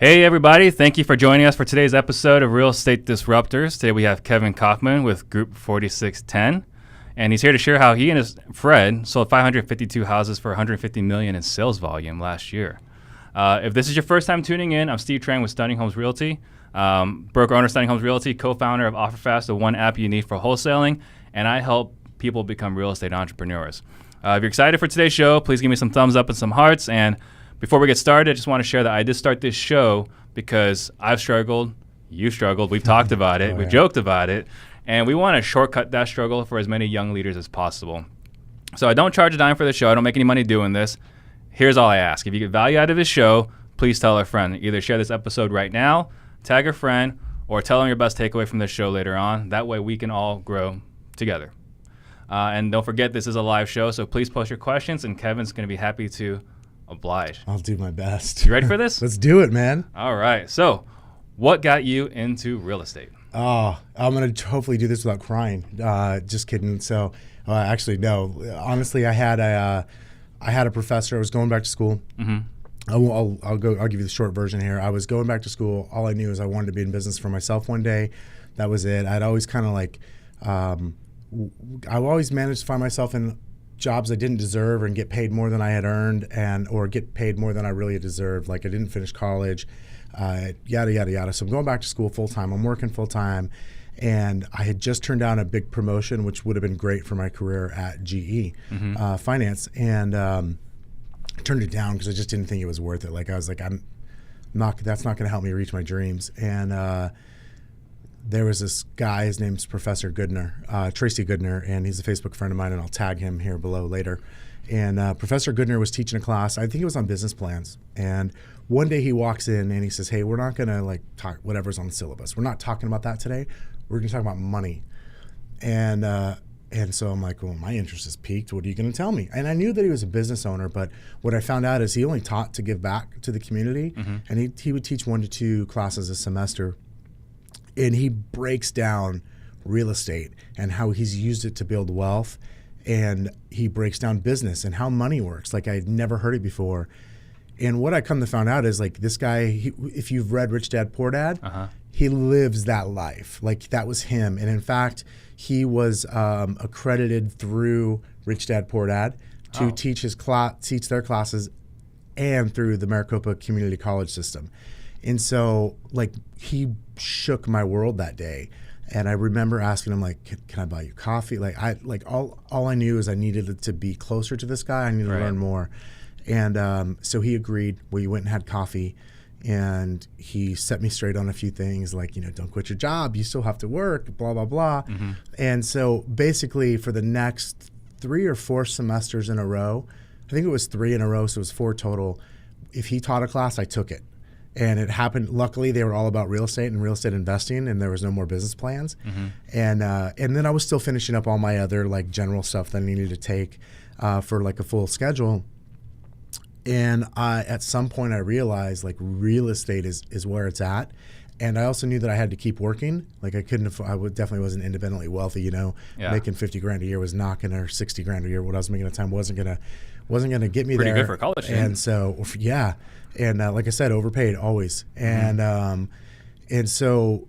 Hey everybody, thank you for joining us for today's episode of Real Estate Disruptors. Today we have Kevin Kaufman with Group 4610, and he's here to share how he and his Fred sold 552 houses for $150 million in sales volume last year. If this is your first time tuning in, I'm Steve Trang with Stunning Homes Realty, broker owner Stunning Homes Realty, co-founder of OfferFast, the one app you need for wholesaling, and I help people become real estate entrepreneurs. If you're excited for today's show, please give me some thumbs up and some hearts. And before we get started, I just want to share that I did start this show because I've struggled, you've struggled, we've talked about it, we've joked about it, and we want to shortcut that struggle for as many young leaders as possible. So I don't charge a dime for the show. I don't make any money doing this. Here's all I ask. If you get value out of this show, please tell a friend. Either share this episode right now, tag a friend, or tell them your best takeaway from this show later on. That way we can all grow together. And don't forget, this is a live show, so please post your questions, and Kevin's going to be happy to oblige. I'll do my best. You ready for this? Let's do it, man. All right. So what got you into real estate? Oh, I'm going to hopefully do this without crying. Just kidding. So actually, no. Honestly, I had a professor. I was going back to school. Mm-hmm. I'll give you the short version here. I was going back to school. All I knew is I wanted to be in business for myself one day. That was it. I'd always kind of like, I always managed to find myself in jobs I didn't deserve and get paid more than I had earned or get paid more than I really deserved. Like I didn't finish college, yada, yada, yada. So I'm going back to school full time. I'm working full time. And I had just turned down a big promotion, which would have been great for my career at GE Finance. And I turned it down because I just didn't think it was worth it. Like I was like, that's not going to help me reach my dreams. And there was this guy, his name's Professor Goodner, Tracy Goodner, and he's a Facebook friend of mine, and I'll tag him here below later. And Professor Goodner was teaching a class, I think it was on business plans. And one day he walks in and he says, hey, we're not gonna like talk whatever's on the syllabus. We're not talking about that today. We're gonna talk about money. And so I'm like, well, my interest is piqued. What are you gonna tell me? And I knew that he was a business owner, but what I found out is he only taught to give back to the community. And he would teach 1 to 2 classes a semester. And he breaks down real estate and how he's used it to build wealth. And he breaks down business and how money works. Like I had never heard it before. And what I come to find out is like this guy, if you've read Rich Dad, Poor Dad, he lives that life. Like that was him. And in fact, he was accredited through Rich Dad, Poor Dad to teach their classes and through the Maricopa Community College system. And so like he shook my world that day. And I remember asking him like, can I buy you coffee? Like all I knew is I needed to be closer to this guy. I needed to learn more. And so he agreed. We went and had coffee, and he set me straight on a few things like, don't quit your job. You still have to work, blah, blah, blah. And so basically for the next 3 or 4 semesters in a row, I think it was 3 in a row, so it was 4 total. If he taught a class, I took it. And it happened, luckily, they were all about real estate and real estate investing, and there was no more business plans. And then I was still finishing up all my other like general stuff that I needed to take for like a full schedule. And at some point I realized like real estate is where it's at. And I also knew that I had to keep working. Like I definitely wasn't independently wealthy, making $50,000 a year was not going to, or $60,000 a year, what I was making at the time wasn't going to get me Pretty there. Good for a college student. And so, yeah. And like I said, overpaid always. And so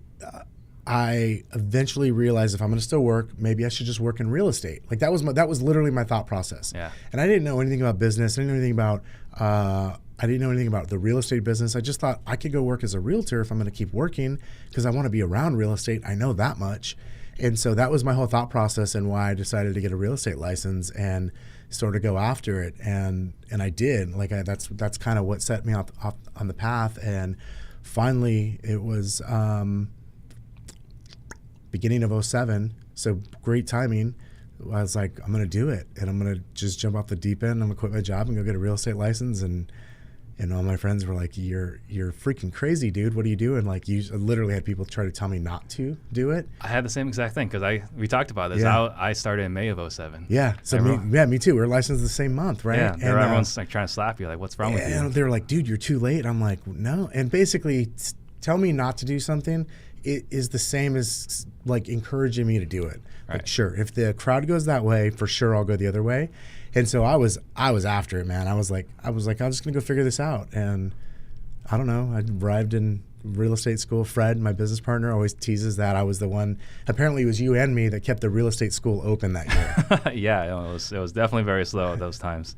I eventually realized if I'm going to still work, maybe I should just work in real estate. Like that was literally my thought process. Yeah. And I didn't know anything about business. I didn't know anything about the real estate business. I just thought I could go work as a realtor if I'm going to keep working because I want to be around real estate. I know that much. And so that was my whole thought process and why I decided to get a real estate license and sort of go after it. And I did. Like that's kind of what set me off on the path. And finally it was beginning of 2007. So great timing. I was like, I'm going to do it. And I'm going to just jump off the deep end. I'm going to quit my job and go get a real estate license. And all my friends were like, you're freaking crazy, dude. What are you doing? Like I literally had people try to tell me not to do it. I had the same exact thing because we talked about this. Yeah. I started in May of 2007. Yeah. So me too. We were licensed the same month, right? Yeah. And everyone's like trying to slap you. Like, what's wrong with you? And they were like, dude, you're too late. I'm like, no. And basically tell me not to do something. It is the same as like encouraging me to do it. Right. Like, sure, if the crowd goes that way, for sure I'll go the other way. And so I was after it, man. I was like, I'm just gonna go figure this out. And I don't know. I arrived in real estate school. Fred, my business partner, always teases that I was the one. Apparently, it was you and me that kept the real estate school open that year. Yeah, it was definitely very slow at those times.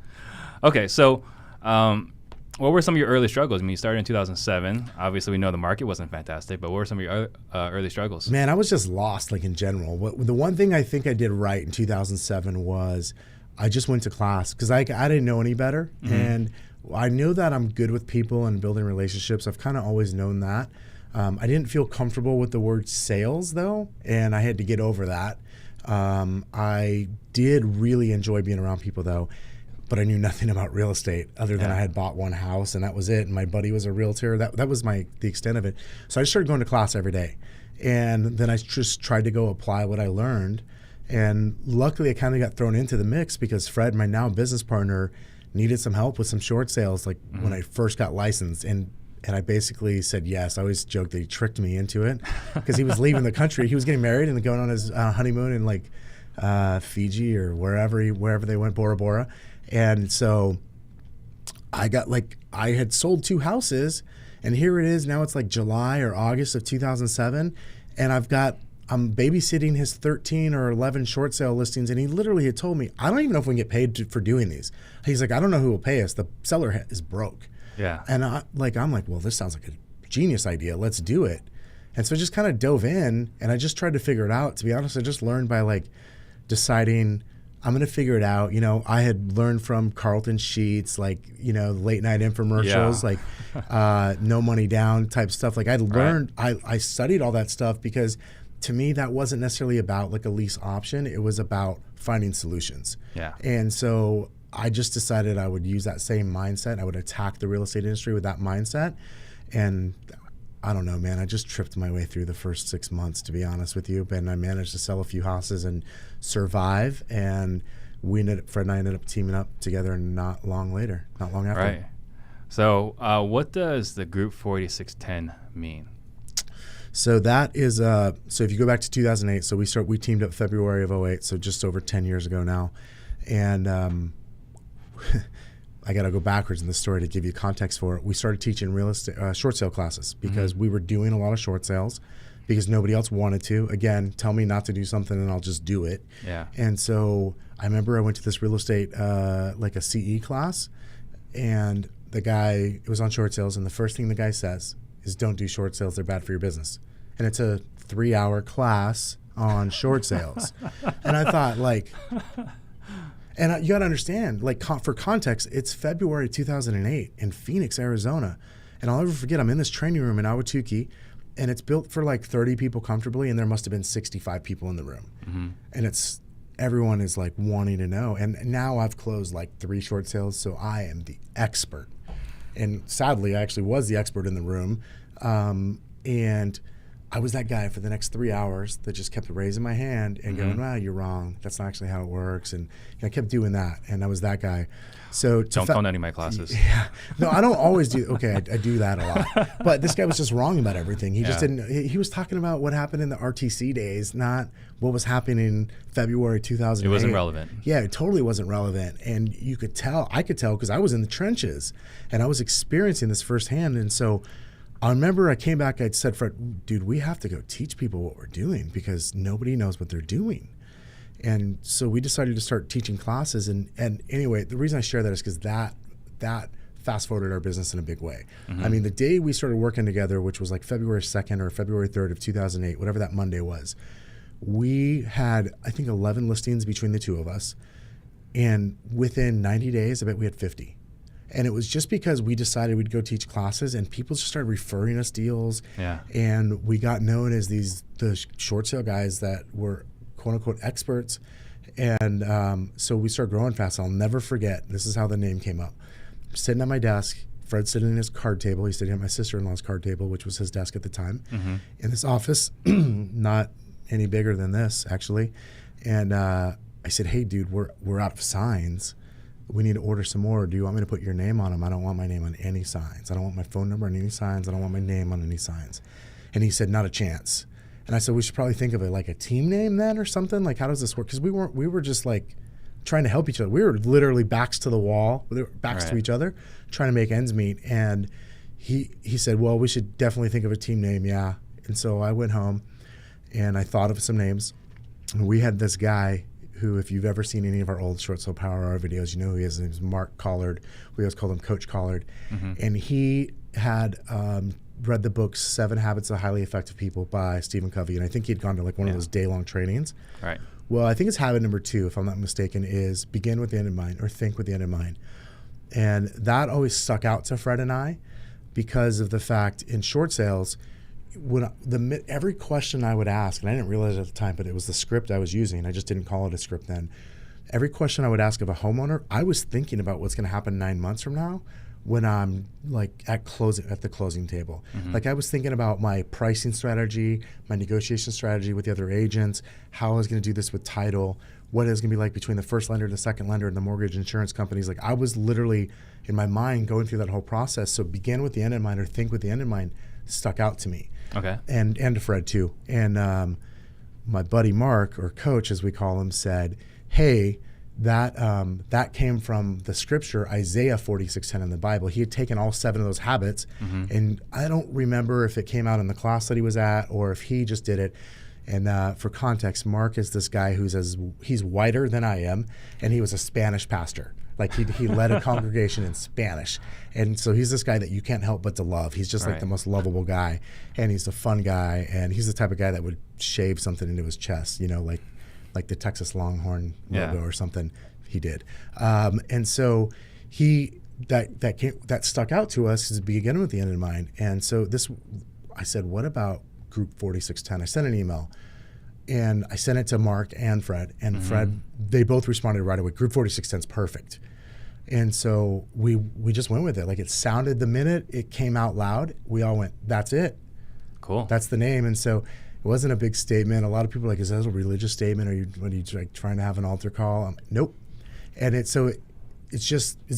Okay, so what were some of your early struggles? I mean, you started in 2007. Obviously, we know the market wasn't fantastic, but what were some of your early struggles? Man, I was just lost, like in general. The one thing I think I did right in 2007 was I just went to class because I didn't know any better. Mm-hmm. And I knew that I'm good with people and building relationships. I've kind of always known that. I didn't feel comfortable with the word sales, though, and I had to get over that. I did really enjoy being around people, though, but I knew nothing about real estate other than I had bought one house, and that was it. And my buddy was a realtor. That was the extent of it. So I just started going to class every day. And then I just tried to go apply what I learned. And luckily, I kind of got thrown into the mix because Fred, my now business partner, needed some help with some short sales when I first got licensed. And I basically said yes. I always joke that he tricked me into it because he was leaving the country. He was getting married and going on his honeymoon in Fiji or wherever they went, Bora Bora. And so I had sold 2 houses, and here it is. Now it's like July or August of 2007. And I'm babysitting his 13 or 11 short sale listings, and he literally had told me, I don't even know if we can get paid for doing these. He's like, I don't know who will pay us. The seller is broke. Yeah. And I'm like, well, this sounds like a genius idea. Let's do it. And so I just kind of dove in, and I just tried to figure it out. To be honest, I just learned by deciding I'm going to figure it out. You know, I had learned from Carlton Sheets, late night infomercials, no money down type stuff. I learned, I studied all that stuff because to me, that wasn't necessarily about a lease option. It was about finding solutions. Yeah. And so I just decided I would use that same mindset. I would attack the real estate industry with that mindset. And I don't know, man, I just tripped my way through the first 6 months, to be honest with you. And I managed to sell a few houses and survive. And Fred and I ended up teaming up together not long after. Right. So what does the Group 4610 mean? So that is, so if you go back to 2008, so we teamed up February of 2008, so just over 10 years ago now. And I got to go backwards in the story to give you context for it. We started teaching real estate short sale classes because we were doing a lot of short sales because nobody else wanted to. Again, tell me not to do something and I'll just do it. Yeah. And so I remember I went to this real estate, a CE class, and it was on short sales, and the first thing the guy says is, don't do short sales, they're bad for your business. And it's a 3-hour class on short sales. And I thought, and you got to understand, for context, it's February 2008 in Phoenix, Arizona. And I'll never forget, I'm in this training room in Ahwatukee, and it's built for 30 people comfortably, and there must have been 65 people in the room. Mm-hmm. And everyone is wanting to know. And now I've closed 3 short sales, so I am the expert. And sadly, I actually was the expert in the room. And I was that guy for the next 3 hours that just kept raising my hand and going, "Well, you're wrong. That's not actually how it works." And I kept doing that, and I was that guy. So don't come to any of my classes. Yeah, no, I don't always do. Okay, I do that a lot. But this guy was just wrong about everything. He just didn't. He was talking about what happened in the RTC days, not what was happening in February 2008. It wasn't relevant. Yeah, it totally wasn't relevant, and you could tell. I could tell because I was in the trenches, and I was experiencing this firsthand, and so. I remember I came back, I'd said, Fred, dude, we have to go teach people what we're doing because nobody knows what they're doing. And so we decided to start teaching classes. And anyway, the reason I share that is because that fast forwarded our business in a big way. Mm-hmm. I mean, the day we started working together, which was February 2nd or February 3rd of 2008, whatever that Monday was, we had, I think, 11 listings between the two of us. And within 90 days, I bet we had 50. And it was just because we decided we'd go teach classes, and people just started referring us deals. Yeah. And we got known as the short sale guys that were quote unquote experts. And so we started growing fast. I'll never forget. This is how the name came up. I'm sitting at my desk. Fred's sitting at his card table. He's sitting at my sister-in-law's card table, which was his desk at the time. Mm-hmm. In this office, not any bigger than this actually. And I said, "Hey, dude, we're out of signs. We need to order some more. Do you want me to put your name on them? I don't want my name on any signs. I don't want my phone number on any signs. I don't want my name on any signs." And he said, "Not a chance." And I said, "We should probably think of it like a team name then or something. How does this work?" Because we were just trying to help each other. We were literally backs to the wall, backs to each other, trying to make ends meet. And he said, well, we should definitely think of a team name. Yeah. And so I went home and I thought of some names. And we had this guy who, if you've ever seen any of our old Short Soul Power Hour videos, you know who he is. His name's Mark Collard. We always called him Coach Collard. And he had read the book 7 Habits of Highly Effective People by Stephen Covey. And I think he'd gone to like one of those day-long trainings. Right. Well, I think it's habit number 2, if I'm not mistaken, is begin with the end in mind, or think with the end in mind. And that always stuck out to Fred and I because of the fact in short sales, every question I would ask, and I didn't realize at the time, but it was the script I was using. I just didn't call it a script then. Every question I would ask of a homeowner, I was thinking about what's going to happen 9 months from now when I'm like at the closing table. Like I was thinking about my pricing strategy, my negotiation strategy with the other agents, how I was going to do this with title, what it was going to be like between the first lender, the second lender, and the mortgage insurance companies. Like I was literally in my mind going through that whole process. So begin with the end in mind or think with the end in mind stuck out to me. Okay. And to Fred too. And my buddy Mark, or Coach as we call him, said, hey, that came from the scripture Isaiah 46:10 in the Bible. He had taken all 7 of those habits, and I don't remember if it came out in the class that he was at or if he just did it. And for context, Mark is this guy he's whiter than I am, and he was a Spanish pastor. Like he led a congregation in Spanish. And so he's this guy that you can't help but to love. He's just like the most lovable guy, and he's a fun guy, and he's the type of guy that would shave something into his chest, you know, like the Texas Longhorn logo or something. He did. And so that stuck out to us as beginning with the end in mind. And so I said, what about Group 4610? I sent an email. And I sent it to Mark and Fred. And Fred, they both responded right away. Group 4610 is perfect. And so we just went with it. Like it sounded, the minute it came out loud, we all went, that's it. Cool. That's the name. And so it wasn't a big statement. A lot of people are like, is that a religious statement? Are you like trying to have an altar call? Nope. And it's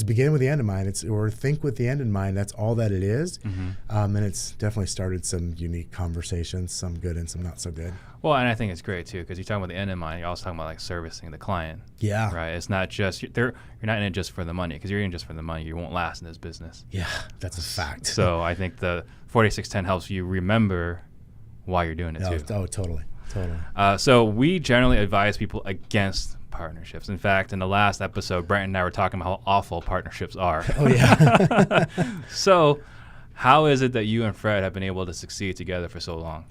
beginning with the end in mind. Or think with the end in mind. That's all that it is. And it's definitely started some unique conversations, some good and some not so good. Well, and I think it's great too, because you're talking about the end in mind. You're also talking about like servicing the client. Yeah. Right. It's not just you're not in it just for the money, because you're in just for the money. You won't last in this business. Yeah, that's a fact. So I think the 4610 helps you remember why you're doing it too. Oh, totally. So we generally advise people against partnerships. In fact, in the last episode, Brent and I were talking about how awful partnerships are. Oh, yeah. So how is it that you and Fred have been able to succeed together for so long?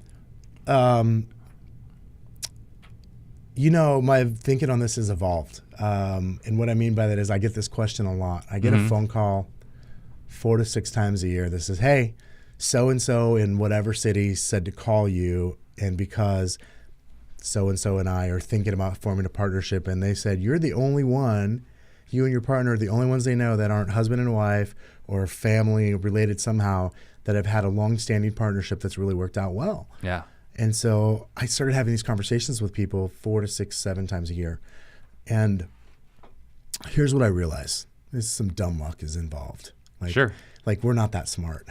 My thinking on this has evolved. And what I mean by that is I get this question a lot. I get a phone call 4 to 6 times a year that says, hey, so-and-so in whatever city said to call you, and because so-and-so and I are thinking about forming a partnership, and they said, you're the only one, you and your partner are the only ones they know that aren't husband and wife or family related somehow, that have had a long-standing partnership that's really worked out well. Yeah. And so I started having these conversations with people 4 to 6, 7 times a year. And here's what I realized. There's some dumb luck is involved. Like we're not that smart.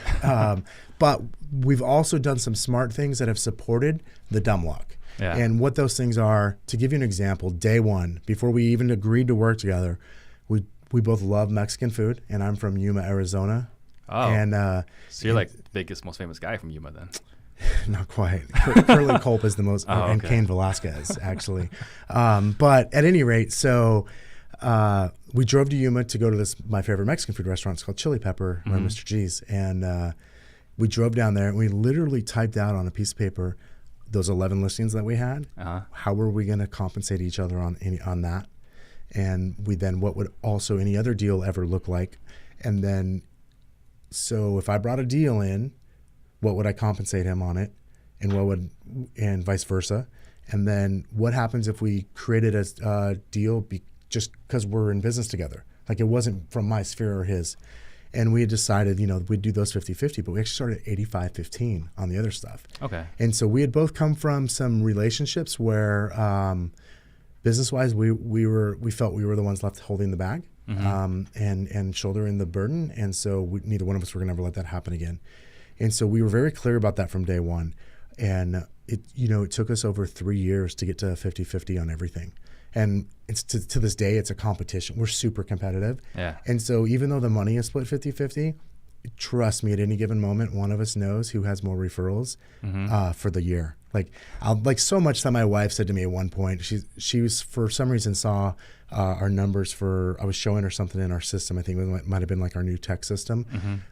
But we've also done some smart things that have supported the dumb luck. Yeah. And what those things are, to give you an example, day one, before we even agreed to work together, we both love Mexican food, and I'm from Yuma, Arizona. Oh, and so you're like the biggest, most famous guy from Yuma then? Not quite. Curly Culp is the most, and Cain Velasquez, actually. But at any rate, so we drove to Yuma to go to my favorite Mexican food restaurant. It's called Chili Pepper, by Mr. G's. And we drove down there, and we literally typed out on a piece of paper those 11 listings that we had. How were we going to compensate each other on that? And what would also any other deal ever look like? And then, so if I brought a deal in, what would I compensate him on it, and vice versa? And then what happens if we created a deal just because we're in business together? Like it wasn't from my sphere or his. And we had decided, we'd do those 50-50, but we actually started 85-15 on the other stuff. Okay. And so we had both come from some relationships where business-wise, we felt we were the ones left holding the bag and shouldering the burden. And so neither one of us were going to ever let that happen again. And so we were very clear about that from day one. And it took us over 3 years to get to 50-50 on everything. And it's to this day, it's a competition. We're super competitive. Yeah. And so even though the money is split 50-50, trust me, at any given moment, one of us knows who has more referrals for the year. Like so much that my wife said to me at one point, she was for some reason saw our numbers I was showing her something in our system. I think it might have been like our new tech system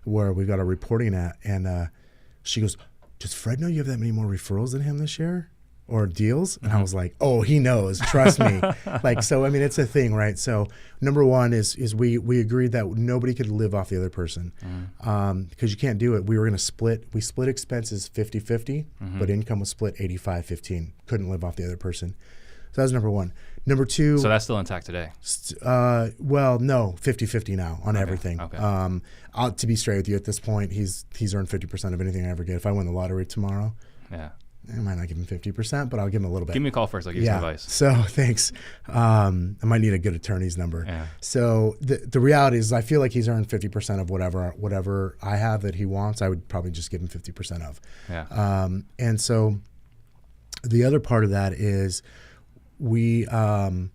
where we've got our reporting at. And she goes, does Fred know you have that many more referrals than him this year? Or deals? And I was like, oh, he knows, trust me. So, I mean, it's a thing, right? So number one is we agreed that nobody could live off the other person because you can't do it. We split expenses 50-50, but income was split 85-15. Couldn't live off the other person. So that was number one. Number two. So that's still intact today? Well, no, 50-50 now on everything. Okay. To be straight with you, at this point, he's earned 50% of anything I ever get. If I win the lottery tomorrow, I might not give him 50%, but I'll give him a little bit. Give me a call first. I'll give you some advice. So thanks. I might need a good attorney's number. Yeah. So the reality is I feel like he's earned 50% of whatever I have that he wants. I would probably just give him 50% of. Yeah. And so the other part of that is we have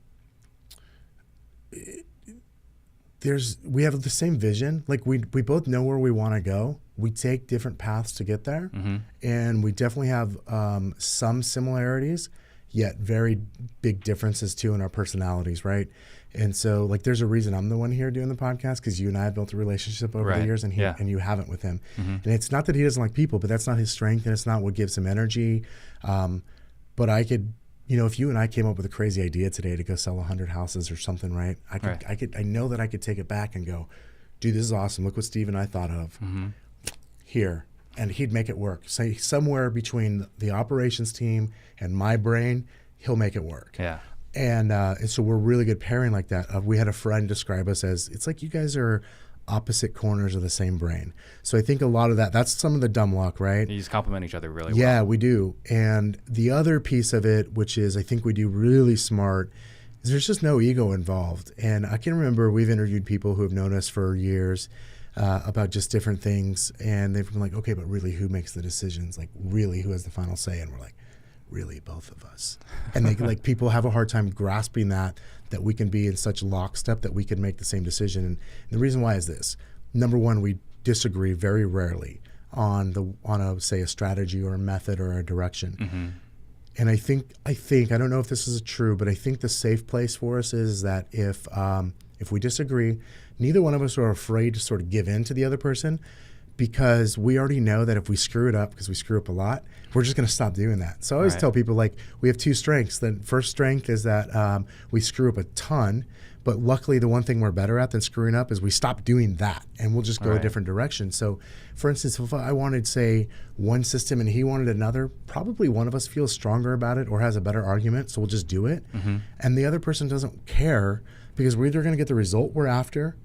the same vision. Like we both know where we want to go. We take different paths to get there, and we definitely have some similarities, yet very big differences too in our personalities, right? And so, like, there's a reason I'm the one here doing the podcast because you and I have built a relationship over the years, and you haven't with him. And it's not that he doesn't like people, but that's not his strength, and it's not what gives him energy. But I could, if you and I came up with a crazy idea today to go sell 100 houses or something, right? I know that I could take it back and go, dude, this is awesome. Look what Steve and I thought of. Here, and he'd make it work. Say somewhere between the operations team and my brain, he'll make it work. Yeah. And so we're really good pairing like that. We had a friend describe us as, it's like you guys are opposite corners of the same brain. So I think a lot of that's some of the dumb luck, right? You just complement each other really well. Yeah, we do. And the other piece of it, which is I think we do really smart, is there's just no ego involved. And I can remember we've interviewed people who have known us for years about just different things, and they've been like, okay, but really, who makes the decisions? Like, really, who has the final say? And we're like, really, both of us. And they like people have a hard time grasping that we can be in such lockstep that we can make the same decision. And the reason why is this: number one, we disagree very rarely on a strategy or a method or a direction. And I think I don't know if this is true, but I think the safe place for us is that if we disagree, neither one of us are afraid to sort of give in to the other person, because we already know that if we screw it up, because we screw up a lot, we're just going to stop doing that. So I always tell people, like, we have two strengths. The first strength is that we screw up a ton, but luckily the one thing we're better at than screwing up is we stop doing that, and we'll just go a different direction. So for instance, if I wanted, say, one system and he wanted another, probably one of us feels stronger about it or has a better argument, so we'll just do it. And the other person doesn't care, because we're either going to get the result we're after,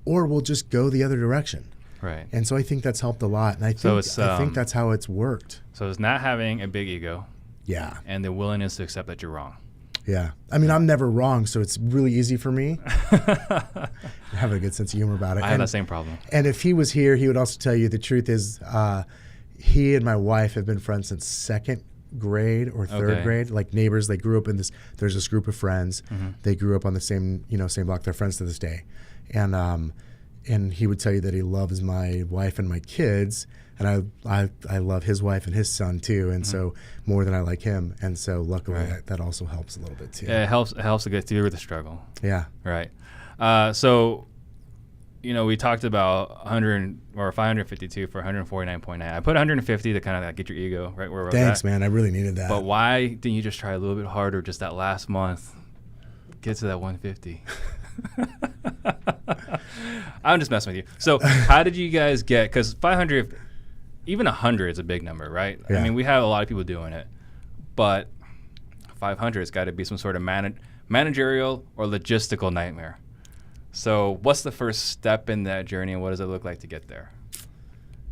or we'll just go the other direction. Right. And so I think that's helped a lot. And I think that's how it's worked. So it's not having a big ego. Yeah. And the willingness to accept that you're wrong. Yeah. I mean, I'm never wrong, so it's really easy for me. I have a good sense of humor about it. I have that same problem. And if he was here, he would also tell you the truth is he and my wife have been friends since second grade or third grade, like neighbors. They grew up there's this group of friends. They grew up on the same block. They're friends to this day. And he would tell you that he loves my wife and my kids, and I love his wife and his son too, and so more than I like him. And so luckily that also helps a little bit too. Yeah, it helps to get through the struggle. Yeah. Right. So, we talked about 100 or 552 for 149.9. I put 150 to kind of get your ego right where we're at. Thanks, man. I really needed that. But why didn't you just try a little bit harder just that last month? Get to that 150. I'm just messing with you. So how did you guys get, because 500, even 100 is a big number, right? Yeah. I mean, we have a lot of people doing it, but 500 has got to be some sort of managerial or logistical nightmare. So what's the first step in that journey, and what does it look like to get there?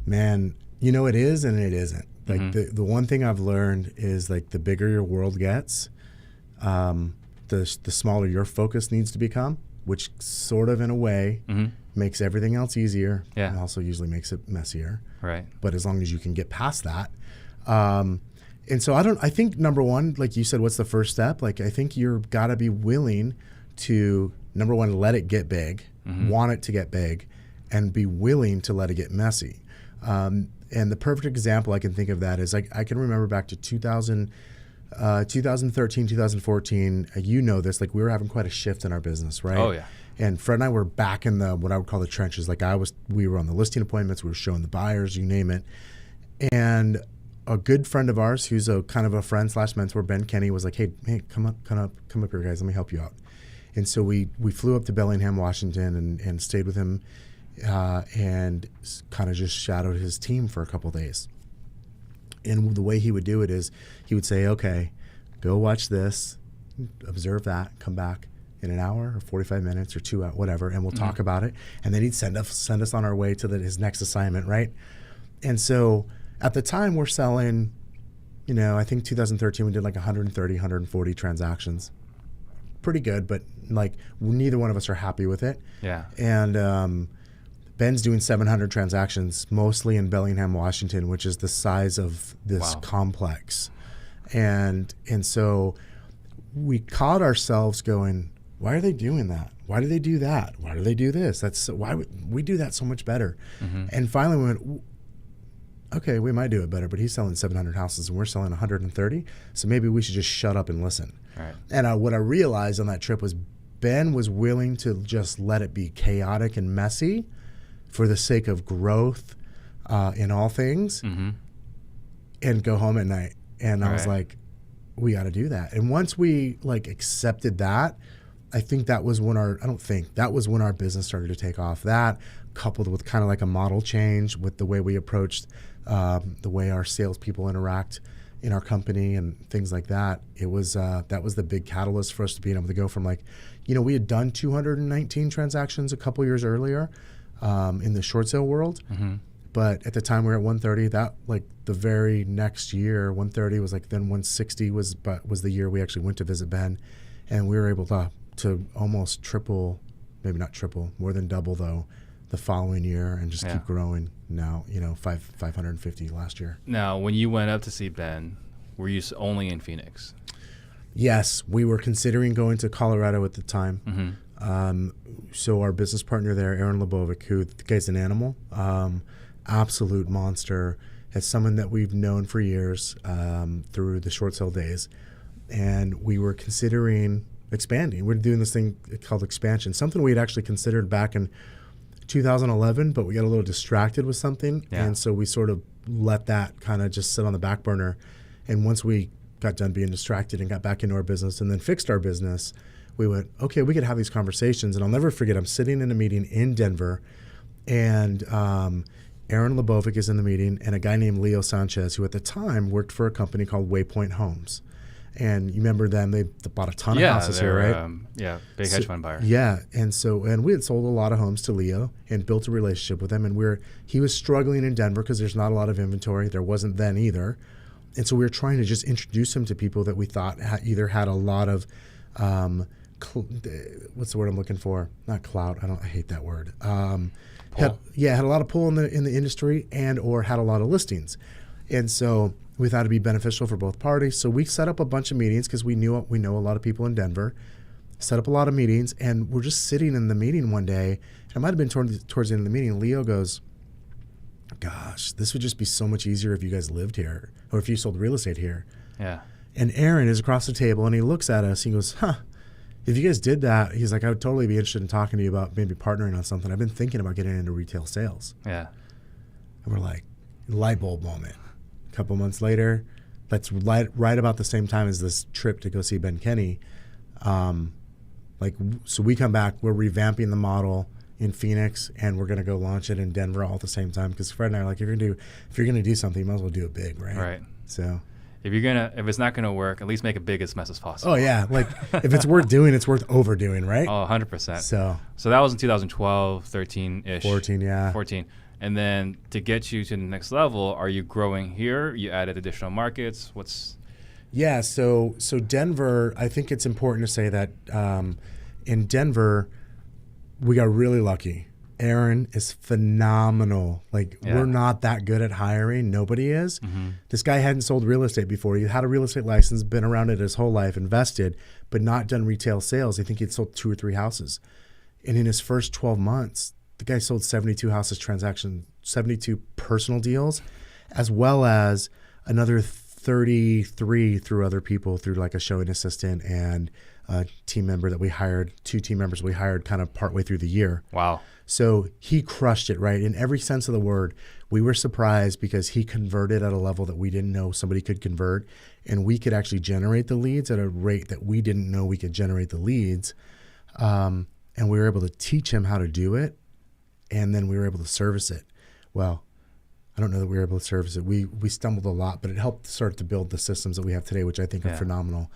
Man, it is and it isn't. Like the one thing I've learned is, like, the bigger your world gets, the smaller your focus needs to become, which sort of in a way makes everything else easier, and also usually makes it messier. Right. But as long as you can get past that. And so I think number one, like you said, what's the first step? Like, I think you've got to be willing to, number one, let it get big, want it to get big, and be willing to let it get messy. And the perfect example I can think of that is I can remember back to 2013, 2014. You know this, like we were having quite a shift in our business, right? Oh yeah. And Fred and I were back in what I would call the trenches. Like we were on the listing appointments, we were showing the buyers, you name it. And a good friend of ours, who's a kind of a friend / mentor, Ben Kenny, was like, hey, come up here, guys. Let me help you out. And so we flew up to Bellingham, Washington, and stayed with him, and kind of just shadowed his team for a couple of days. And the way he would do it is he would say, okay, go watch this, observe that, come back in an hour or 45 minutes or 2 hours, whatever, and we'll talk about it. And then he'd send us on our way to his next assignment, right? And so at the time we're selling, I think 2013 we did like 130, 140 transactions. Pretty good, but like neither one of us are happy with it. Yeah. And Ben's doing 700 transactions, mostly in Bellingham, Washington, which is the size of this complex. And so we caught ourselves going, why are they doing that? Why do they do that? Why do they do this? Why would we do that so much better? Mm-hmm. And finally we went, okay, we might do it better, but he's selling 700 houses and we're selling 130. So maybe we should just shut up and listen. Right. And what I realized on that trip was Ben was willing to just let it be chaotic and messy for the sake of growth in all things, and go home at night. And I was like, we got to do that. And once we like accepted that, that was when our business started to take off. That coupled with kind of like a model change with the way we approached the way our salespeople interact in our company and things like that. It was that was the big catalyst for us to being able to go from like, we had done 219 transactions a couple years earlier in the short sale world. Mm-hmm. But at the time we were at 130. That like the very next year, 130 was like, then 160 was the year we actually went to visit Ben, and we were able to almost triple, maybe not triple, more than double though, the following year, and just keep growing. Now 550 last year. Now, when you went up to see Ben, were you only in Phoenix? Yes, we were considering going to Colorado at the time. Mm-hmm. So our business partner there, Aaron Lebovic, who the guy's an animal, absolute monster, as someone that we've known for years through the short sale days, and we were considering expanding. We're doing this thing called expansion, something we had actually considered back in 2011, but we got a little distracted with something, and so we sort of let that kind of just sit on the back burner. And once we got done being distracted and got back into our business and then fixed our business, we went, okay, we could have these conversations. And I'll never forget, I'm sitting in a meeting in Denver, and Aaron Lebovic is in the meeting, and a guy named Leo Sanchez, who at the time worked for a company called Waypoint Homes. And you remember them, they bought a ton of houses here, right? Big hedge fund buyer. Yeah, and we had sold a lot of homes to Leo and built a relationship with him. And he was struggling in Denver because there's not a lot of inventory. There wasn't then either. And so we were trying to just introduce him to people that we thought either had a lot of, what's the word I'm looking for? Not clout. I hate that word. Had a lot of pull in the industry and or had a lot of listings. And so we thought it'd be beneficial for both parties. So we set up a bunch of meetings because we know a lot of people in Denver. Set up a lot of meetings, and we're just sitting in the meeting one day, and it might have been towards the end of the meeting. Leo goes, gosh, this would just be so much easier if you guys lived here or if you sold real estate here. Yeah. And Aaron is across the table, and he looks at us. He goes, if you guys did that, he's like, I would totally be interested in talking to you about maybe partnering on something. I've been thinking about getting into retail sales. Yeah. And we're like, light bulb moment. A couple months later, that's right about the same time as this trip to go see Ben Kenny. So we come back, we're revamping the model in Phoenix, and we're going to go launch it in Denver all at the same time. Because Fred and I are like, if you're gonna do something, you might as well do it big, right? Right. So if it's not gonna work, at least make it big as much as possible. Oh yeah, like if it's worth doing, it's worth overdoing, right? Oh, 100%. So that was in 2012, 13-ish. 14, yeah. 14. And then to get you to the next level, are you growing here? You added additional markets. Yeah, so Denver, I think it's important to say that in Denver, we got really lucky. Aaron is phenomenal. We're not that good at hiring. Nobody is. Mm-hmm. This guy hadn't sold real estate before. He had a real estate license, been around it his whole life, invested, but not done retail sales. I think he'd sold 2 or 3 houses. And in his first 12 months, the guy sold 72 houses transaction, 72 personal deals, as well as another 33 through other people, through like a showing assistant and a team member that we hired, 2 team members we hired kind of partway through the year. Wow. So he crushed it, right? In every sense of the word. We were surprised because he converted at a level that we didn't know somebody could convert, and we could actually generate the leads at a rate that we didn't know we could generate the leads. And we were able to teach him how to do it, and then we were able to service it. Well, I don't know that we were able to service it. We stumbled a lot, but it helped start to build the systems that we have today, which I think are phenomenal.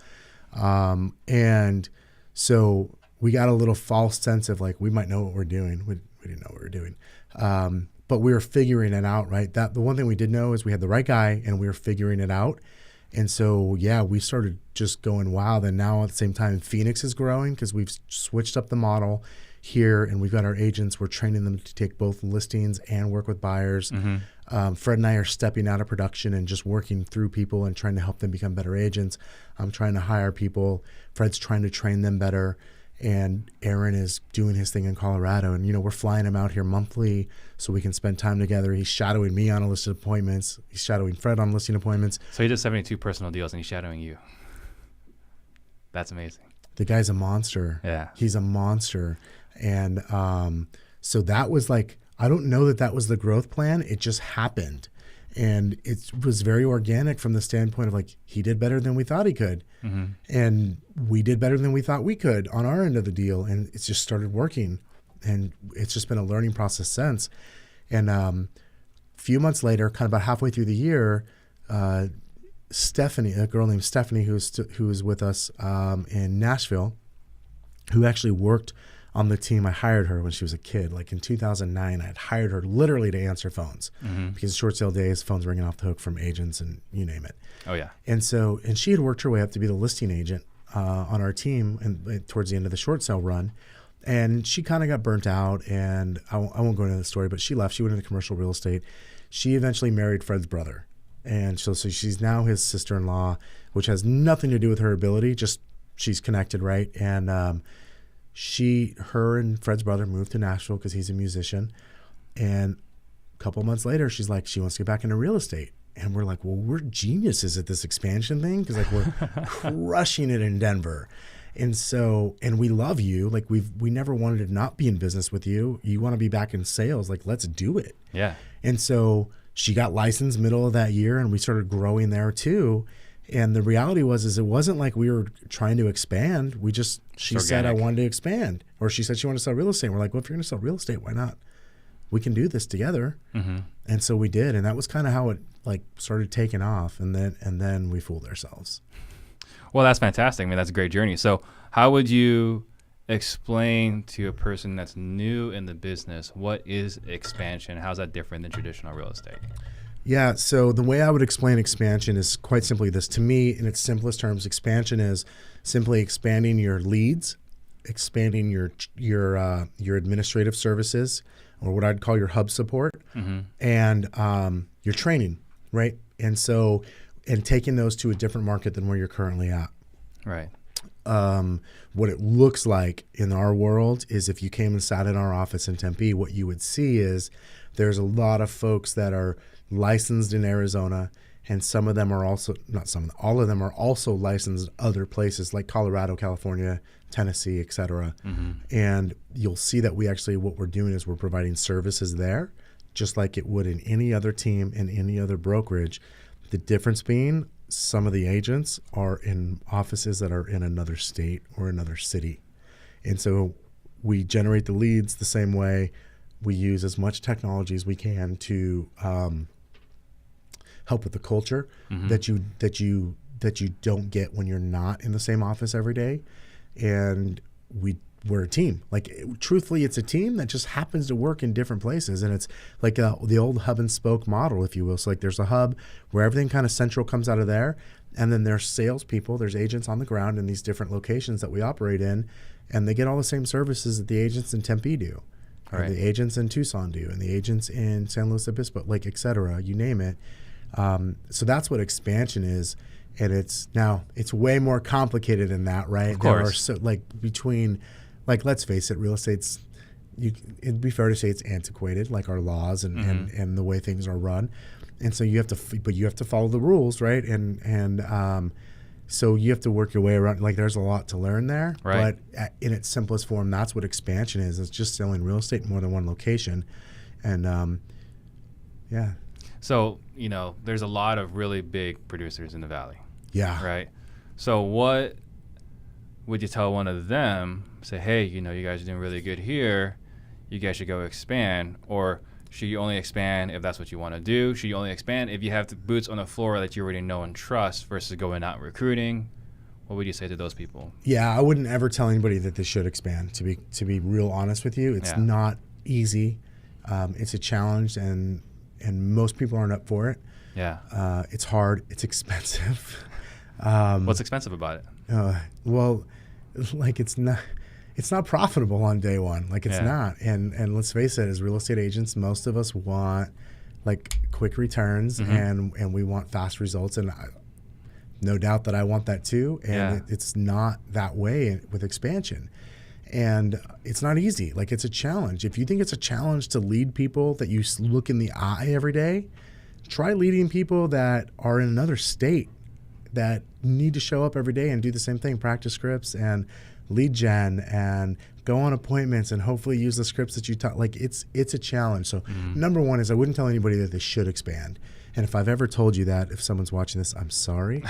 And so we got a little false sense of like, we might know what we're doing. We didn't know what we were doing. But we were figuring it out, right? The one thing we did know is we had the right guy and we were figuring it out. And so, yeah, we started just going, wow. Then now at the same time, Phoenix is growing because we've switched up the model here, and we've got our agents. We're training them to take both listings and work with buyers. Fred and I are stepping out of production and just working through people and trying to help them become better agents. I'm trying to hire people. Fred's trying to train them better. And Aaron is doing his thing in Colorado. And, we're flying him out here monthly so we can spend time together. He's shadowing me on a list of appointments. He's shadowing Fred on listing appointments. So he did 72 personal deals and he's shadowing you. That's amazing. The guy's a monster. Yeah. He's a monster. And so that was like, I don't know that was the growth plan. It just happened. And it was very organic from the standpoint of like, he did better than we thought he could. And we did better than we thought we could on our end of the deal. And it just started working. And it's just been a learning process since. And a few months later, kind of about halfway through the year, Stephanie, a girl named Stephanie, who was with us in Nashville, who actually worked on the team. I hired her when she was a kid. Like in 2009, I had hired her literally to answer phones because short sale days, phones ringing off the hook from agents and you name it. Oh, yeah. And she had worked her way up to be the listing agent on our team and towards the end of the short sale run. And she kind of got burnt out, and I won't go into the story, but she left. She went into commercial real estate. She eventually married Fred's brother. And so she's now his sister-in-law, which has nothing to do with her ability, just she's connected, right? And her and Fred's brother moved to Nashville because he's a musician. And a couple months later, she's like, she wants to get back into real estate. And we're like, well, we're geniuses at this expansion thing because like we're crushing it in Denver. And so, and we love you. Like we never wanted to not be in business with you. You want to be back in sales. Like, let's do it. Yeah. And so she got licensed middle of that year, and we started growing there too. And the reality is it wasn't like we were trying to expand. She said, I wanted to expand. Or she said she wanted to sell real estate. We're like, well, if you're going to sell real estate, why not? We can do this together. And so we did. And that was kind of how it like started taking off. And then we fooled ourselves. Well, that's fantastic. I mean, that's a great journey. So how would you explain to a person that's new in the business, what is expansion? How's that different than traditional real estate? Yeah, so the way I would explain expansion is quite simply this. To me, in its simplest terms, expansion is simply expanding your leads, expanding your administrative services, or what I'd call your hub support, and your training, right? And taking those to a different market than where you're currently at. Right. What it looks like in our world is if you came and sat in our office in Tempe, what you would see is there's a lot of folks that are licensed in Arizona, and some of them are also, not some, all of them are also licensed other places like Colorado, California, Tennessee, et cetera. And you'll see that what we're doing is we're providing services there, just like it would in any other team and any other brokerage. The difference being some of the agents are in offices that are in another state or another city. And so we generate the leads the same way. We use as much technology as we can to help with the culture that you don't get when you're not in the same office every day. And we're a team. Like, truthfully, it's a team that just happens to work in different places. And it's like the old hub and spoke model, if you will. So like there's a hub where everything kind of central comes out of there. And then there's salespeople, there's agents on the ground in these different locations that we operate in. And they get all the same services that the agents in Tempe do. Right. And the agents in Tucson do. And the agents in San Luis Obispo, like, et cetera, you name it. So that's what expansion is. And it's way more complicated than that, right? Of course. There are let's face it, real estate's, it'd be fair to say it's antiquated, like our laws and the way things are run. And so you have to follow the rules, right? And so you have to work your way around. Like there's a lot to learn there, right. But in its simplest form, that's what expansion is. It's just selling real estate in more than one location. And yeah. So, there's a lot of really big producers in the Valley. Yeah. Right. So what would you tell one of them, say, hey, you guys are doing really good here. You guys should go expand. Or should you only expand if that's what you want to do? Should you only expand if you have the boots on the floor that you already know and trust versus going out and recruiting? What would you say to those people? Yeah, I wouldn't ever tell anybody that they should expand. To be real honest with you, it's not easy. It's a challenge, and most people aren't up for it. Yeah. It's hard. It's expensive. What's expensive about it? Well, like it's not profitable on day one. Like it's not. And let's face it, as real estate agents, most of us want like quick returns and we want fast results. And no doubt that I want that too. And it's not that way with expansion. And it's not easy. Like it's a challenge. If you think it's a challenge to lead people that you look in the eye every day, try leading people that are in another state that need to show up every day and do the same thing, practice scripts and lead gen and go on appointments and hopefully use the scripts that you taught. Like it's a challenge. So number one is I wouldn't tell anybody that they should expand. And if I've ever told you that, if someone's watching this, I'm sorry.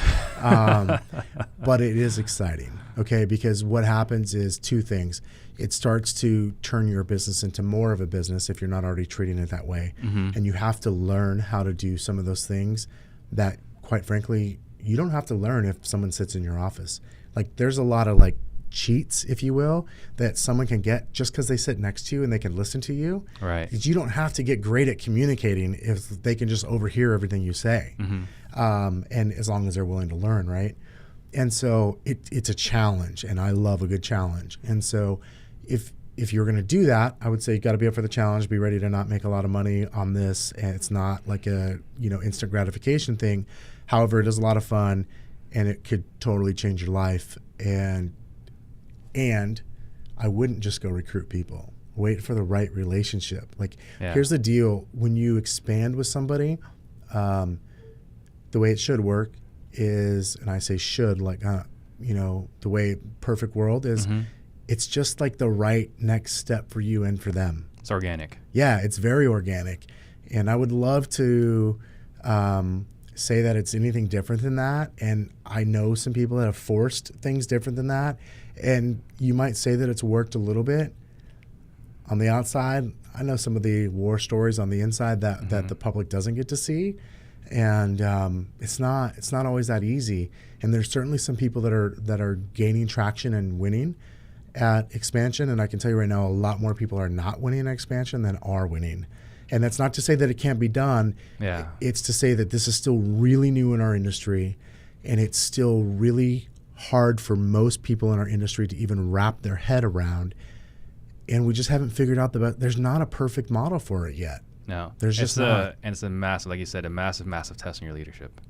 But it is exciting, okay? Because what happens is two things. It starts to turn your business into more of a business if you're not already treating it that way. And you have to learn how to do some of those things that, quite frankly, you don't have to learn if someone sits in your office. Like there's a lot of like cheats, if you will, that someone can get just because they sit next to you and they can listen to you. Right. You don't have to get great at communicating if they can just overhear everything you say. And as long as they're willing to learn, right? And so it's a challenge, and I love a good challenge. And so if you're going to do that, I would say you got to be up for the challenge, be ready to not make a lot of money on this. And it's not like a instant gratification thing. However, it is a lot of fun, and it could totally change your life. And I wouldn't just go recruit people. Wait for the right relationship. Like, here's the deal. When you expand with somebody, the way it should work is, and I say should, like, the way perfect world is, it's just like the right next step for you and for them. It's organic. Yeah, it's very organic. And I would love to say that it's anything different than that. And I know some people that have forced things different than that. And you might say that it's worked a little bit on the outside. I know some of the war stories on the inside that the public doesn't get to see. And it's not always that easy. And there's certainly some people that are gaining traction and winning at expansion. And I can tell you right now, a lot more people are not winning at expansion than are winning. And that's not to say that it can't be done. Yeah. It's to say that this is still really new in our industry, and it's still really hard for most people in our industry to even wrap their head around. And we just haven't figured out there's not a perfect model for it yet. No. There's just not. And it's a massive, like you said, a massive test on your leadership.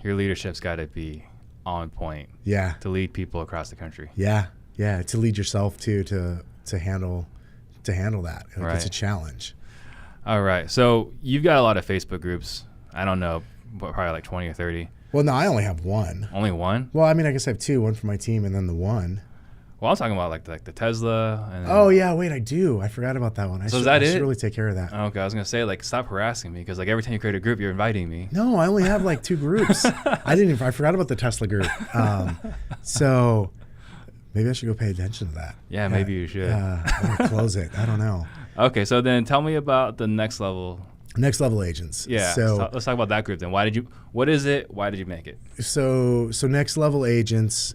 Your leadership's got to be on point. Yeah. To lead people across the country. Yeah. Yeah. To lead yourself too, to handle that. Like, it's a challenge. All right. So you've got a lot of Facebook groups. I don't know, probably like 20 or 30. Well, no, I only have one. Only one? Well, I mean, I guess I have two, one for my team and then the one. Well, I'm talking about like the Tesla. And oh, yeah. Wait, I do. I forgot about that one. Is that it? I should really take care of that. Okay. I was going to say, like, stop harassing me because like every time you create a group, you're inviting me. No, I only have like two groups. I forgot about the Tesla group. So maybe I should go pay attention to that. Yeah, maybe you should. Or close it. I don't know. Okay. So then tell me about the next level. Next level agents. Yeah. So let's talk about that group then. What is it? Why did you make it? So next level agents,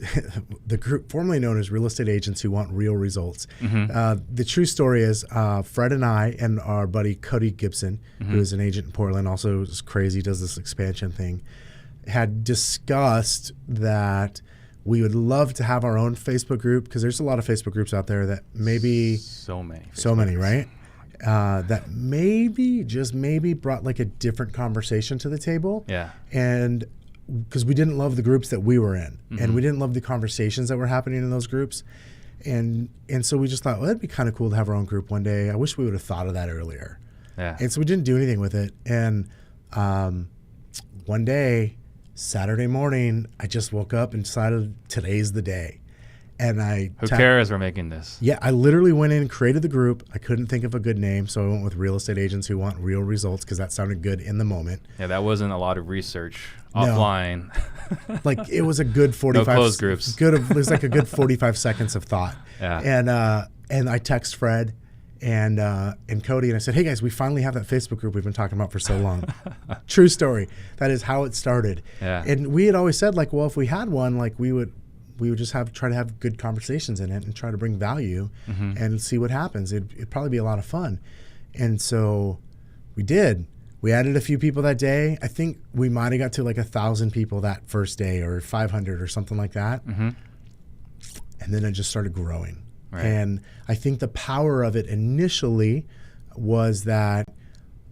the group formerly known as real estate agents who want real results. The true story is Fred and I and our buddy Cody Gibson, who is an agent in Portland, also is crazy, does this expansion thing, had discussed that we would love to have our own Facebook group because there's a lot of Facebook groups out there that maybe so many, right? That just maybe brought like a different conversation to the table. Yeah. And because we didn't love the groups that we were in and we didn't love the conversations that were happening in those groups. And so we just thought, well, it'd be kind of cool to have our own group one day. I wish we would have thought of that earlier. Yeah. And so we didn't do anything with it. And one day, Saturday morning, I just woke up and decided today's the day. And Who cares? We're making this. Yeah, I literally went in, created the group. I couldn't think of a good name, so I went with real estate agents who want real results because that sounded good in the moment. Yeah, that wasn't a lot of research offline. Like it was a good 45. No closed groups. It was like a good 45 seconds of thought. Yeah. And I text Fred and Cody and I said, hey guys, we finally have that Facebook group we've been talking about for so long. True story. That is how it started. Yeah. And we had always said like, well, if we had one, like we would just try to have good conversations in it and try to bring value and see what happens. It'd probably be a lot of fun. And so we did. We added a few people that day. I think we might have got to like 1,000 people that first day or 500 or something like that. Mm-hmm. And then it just started growing. Right. And I think the power of it initially was that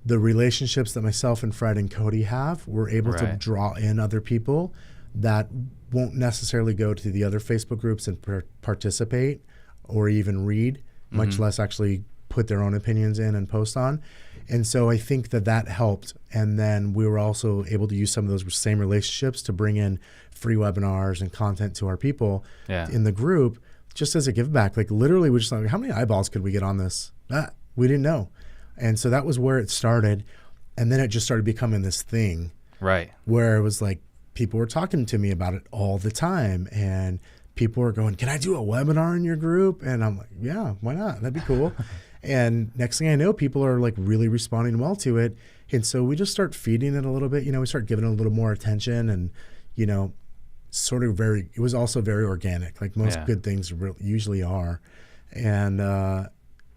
the relationships that myself and Fred and Cody have, we're able to draw in other people that won't necessarily go to the other Facebook groups and participate or even read, much less actually put their own opinions in and post on. And so I think that helped. And then we were also able to use some of those same relationships to bring in free webinars and content to our people in the group, just as a give back. Like literally we just like, how many eyeballs could we get on this? We didn't know. And so that was where it started. And then it just started becoming this thing. Right. Where it was like, people were talking to me about it all the time, and people were going, can I do a webinar in your group? And I'm like, yeah, why not? That'd be cool. And next thing I know, people are like really responding well to it. And so we just start feeding it a little bit. We start giving it a little more attention and, it was also very organic, like most good things usually are. And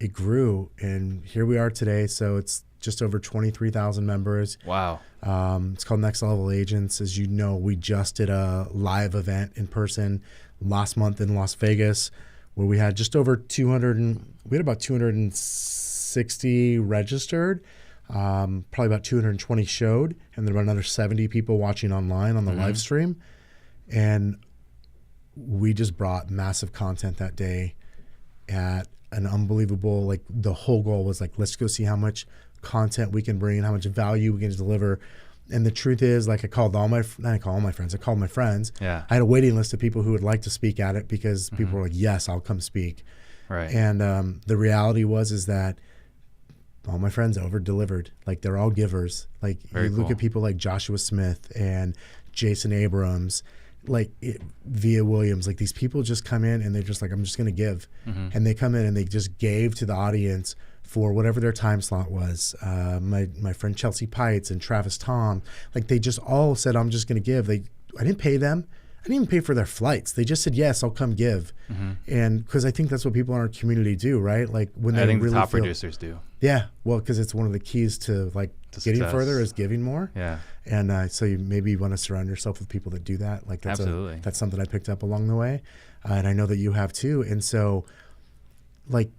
it grew, and here we are today. So it's just over 23,000 members. Wow. It's called Next Level Agents. As you know, we just did a live event in person last month in Las Vegas where we had just over 260 registered. Probably about 220 showed, and there were another 70 people watching online on the live stream. And we just brought massive content that day at an unbelievable, like the whole goal was like, let's go see how much content we can bring and how much value we can deliver. And the truth is, like I called my friends. Yeah. I had a waiting list of people who would like to speak at it because people were like, yes, I'll come speak. Right. And the reality is that all my friends over delivered. Like they're all givers. Like Very look cool. at people like Joshua Smith and Jason Abrams, Via Williams, like these people just come in and they're just like, I'm just going to give. And they come in and they just gave to the audience for whatever their time slot was. My friend Chelsea Pites and Travis Tom, like they just all said, I'm just going to give. I didn't pay them. I didn't even pay for their flights. They just said, yes, I'll come give. And because I think that's what people in our community do, right? Like when I think really the top producers do. Yeah, well, because it's one of the keys to getting further is giving more. Yeah. And so you maybe want to surround yourself with people that do that. Like Absolutely. That's something I picked up along the way. And I know that you have too. And so like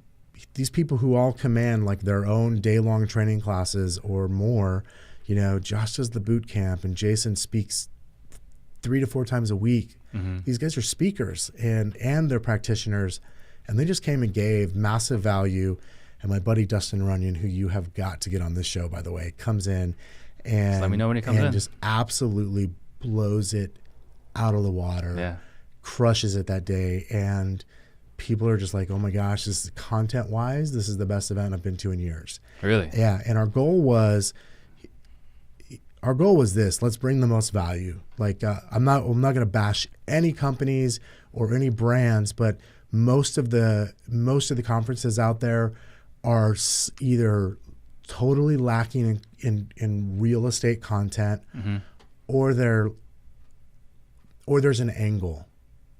these people who all command like their own day-long training classes or more, Josh does the boot camp and Jason speaks 3 to 4 times a week. These guys are speakers and they're practitioners, and they just came and gave massive value. And my buddy Dustin Runyon, who you have got to get on this show, by the way, comes in and just let me know when he comes in. Just absolutely blows it out of the water. Yeah. Crushes it that day. And people are just like, oh my gosh, this is content-wise, this is the best event I've been to in years. Really? Yeah. And our goal was this: let's bring the most value. Like I'm not going to bash any companies or any brands, but most of the conferences out there are either totally lacking in real estate content, or there's an angle.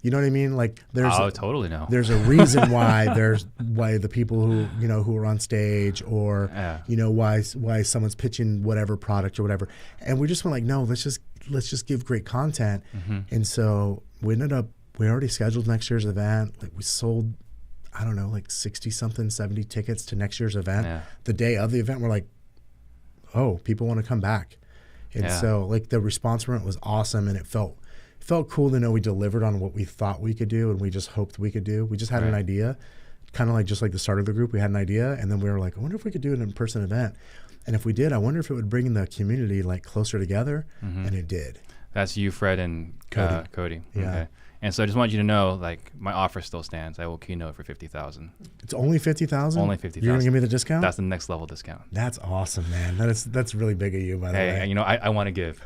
You know what I mean? Like totally no. There's a reason why the people who are on stage, or why someone's pitching whatever product or whatever. And we just went like, no, let's just give great content. And so we already scheduled next year's event. Like we sold, I don't know, like 60 something, 70 tickets to next year's event. Yeah. The day of the event, we're like, oh, people want to come back. And so like the response from it was awesome, and it felt felt cool to know we delivered on what we thought we could do and we just hoped we could do. We just had an idea, kind of like just like the start of the group. We had an idea, and then we were like, I wonder if we could do an in-person event. And if we did, I wonder if it would bring the community like closer together, and it did. That's you, Fred, and Cody. Yeah. Okay. And so I just want you to know, like, my offer still stands. I will keynote for $50,000. It's only $50,000? Only $50,000. You're going to give me the discount? That's the next level discount. That's awesome, man. That's really big of you, by the way. Hey, you know, I want to give.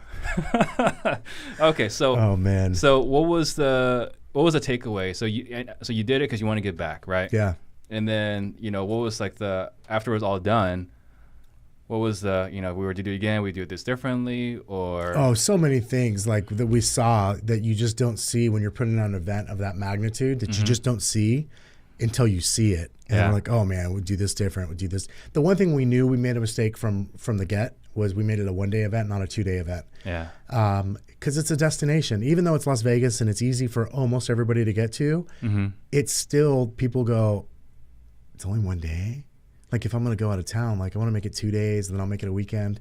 Okay, so oh man. So what was the takeaway? So you did it because you want to give back, right? Yeah. And then, you know, what was like after it was all done, what was we were to do it again, we do this differently, or? Oh, so many things like that we saw that you just don't see when you're putting on an event of that magnitude that you just don't see until you see it. And we're like, oh man, we'd do this different, we'd do this. The one thing we knew we made a mistake from the get was we made it a 1-day event, not a 2-day event. Yeah. Because it's a destination. Even though it's Las Vegas and it's easy for almost everybody to get to, it's still, people go, it's only 1 day? Like if I'm going to go out of town, like I want to make it 2 days and then I'll make it a weekend.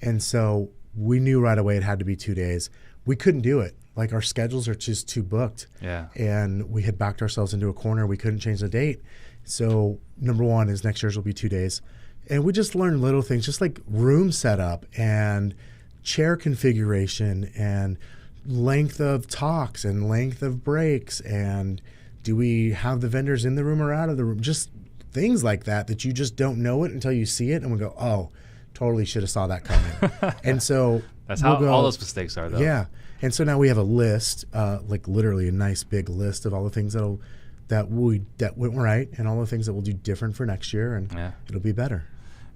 And so we knew right away it had to be 2 days. We couldn't do it. Like our schedules are just too booked. Yeah. And we had backed ourselves into a corner. We couldn't change the date. So number one is next year's will be 2 days. And we just learned little things, just like room setup and chair configuration and length of talks and length of breaks. And do we have the vendors in the room or out of the room? Just things like that you just don't know it until you see it and we go, oh, totally should have saw that coming. And so that's how all those mistakes are, though. Yeah. And so now we have a list, like literally a nice big list of all the things that went right and all the things that we'll do different for next year, and it'll be better.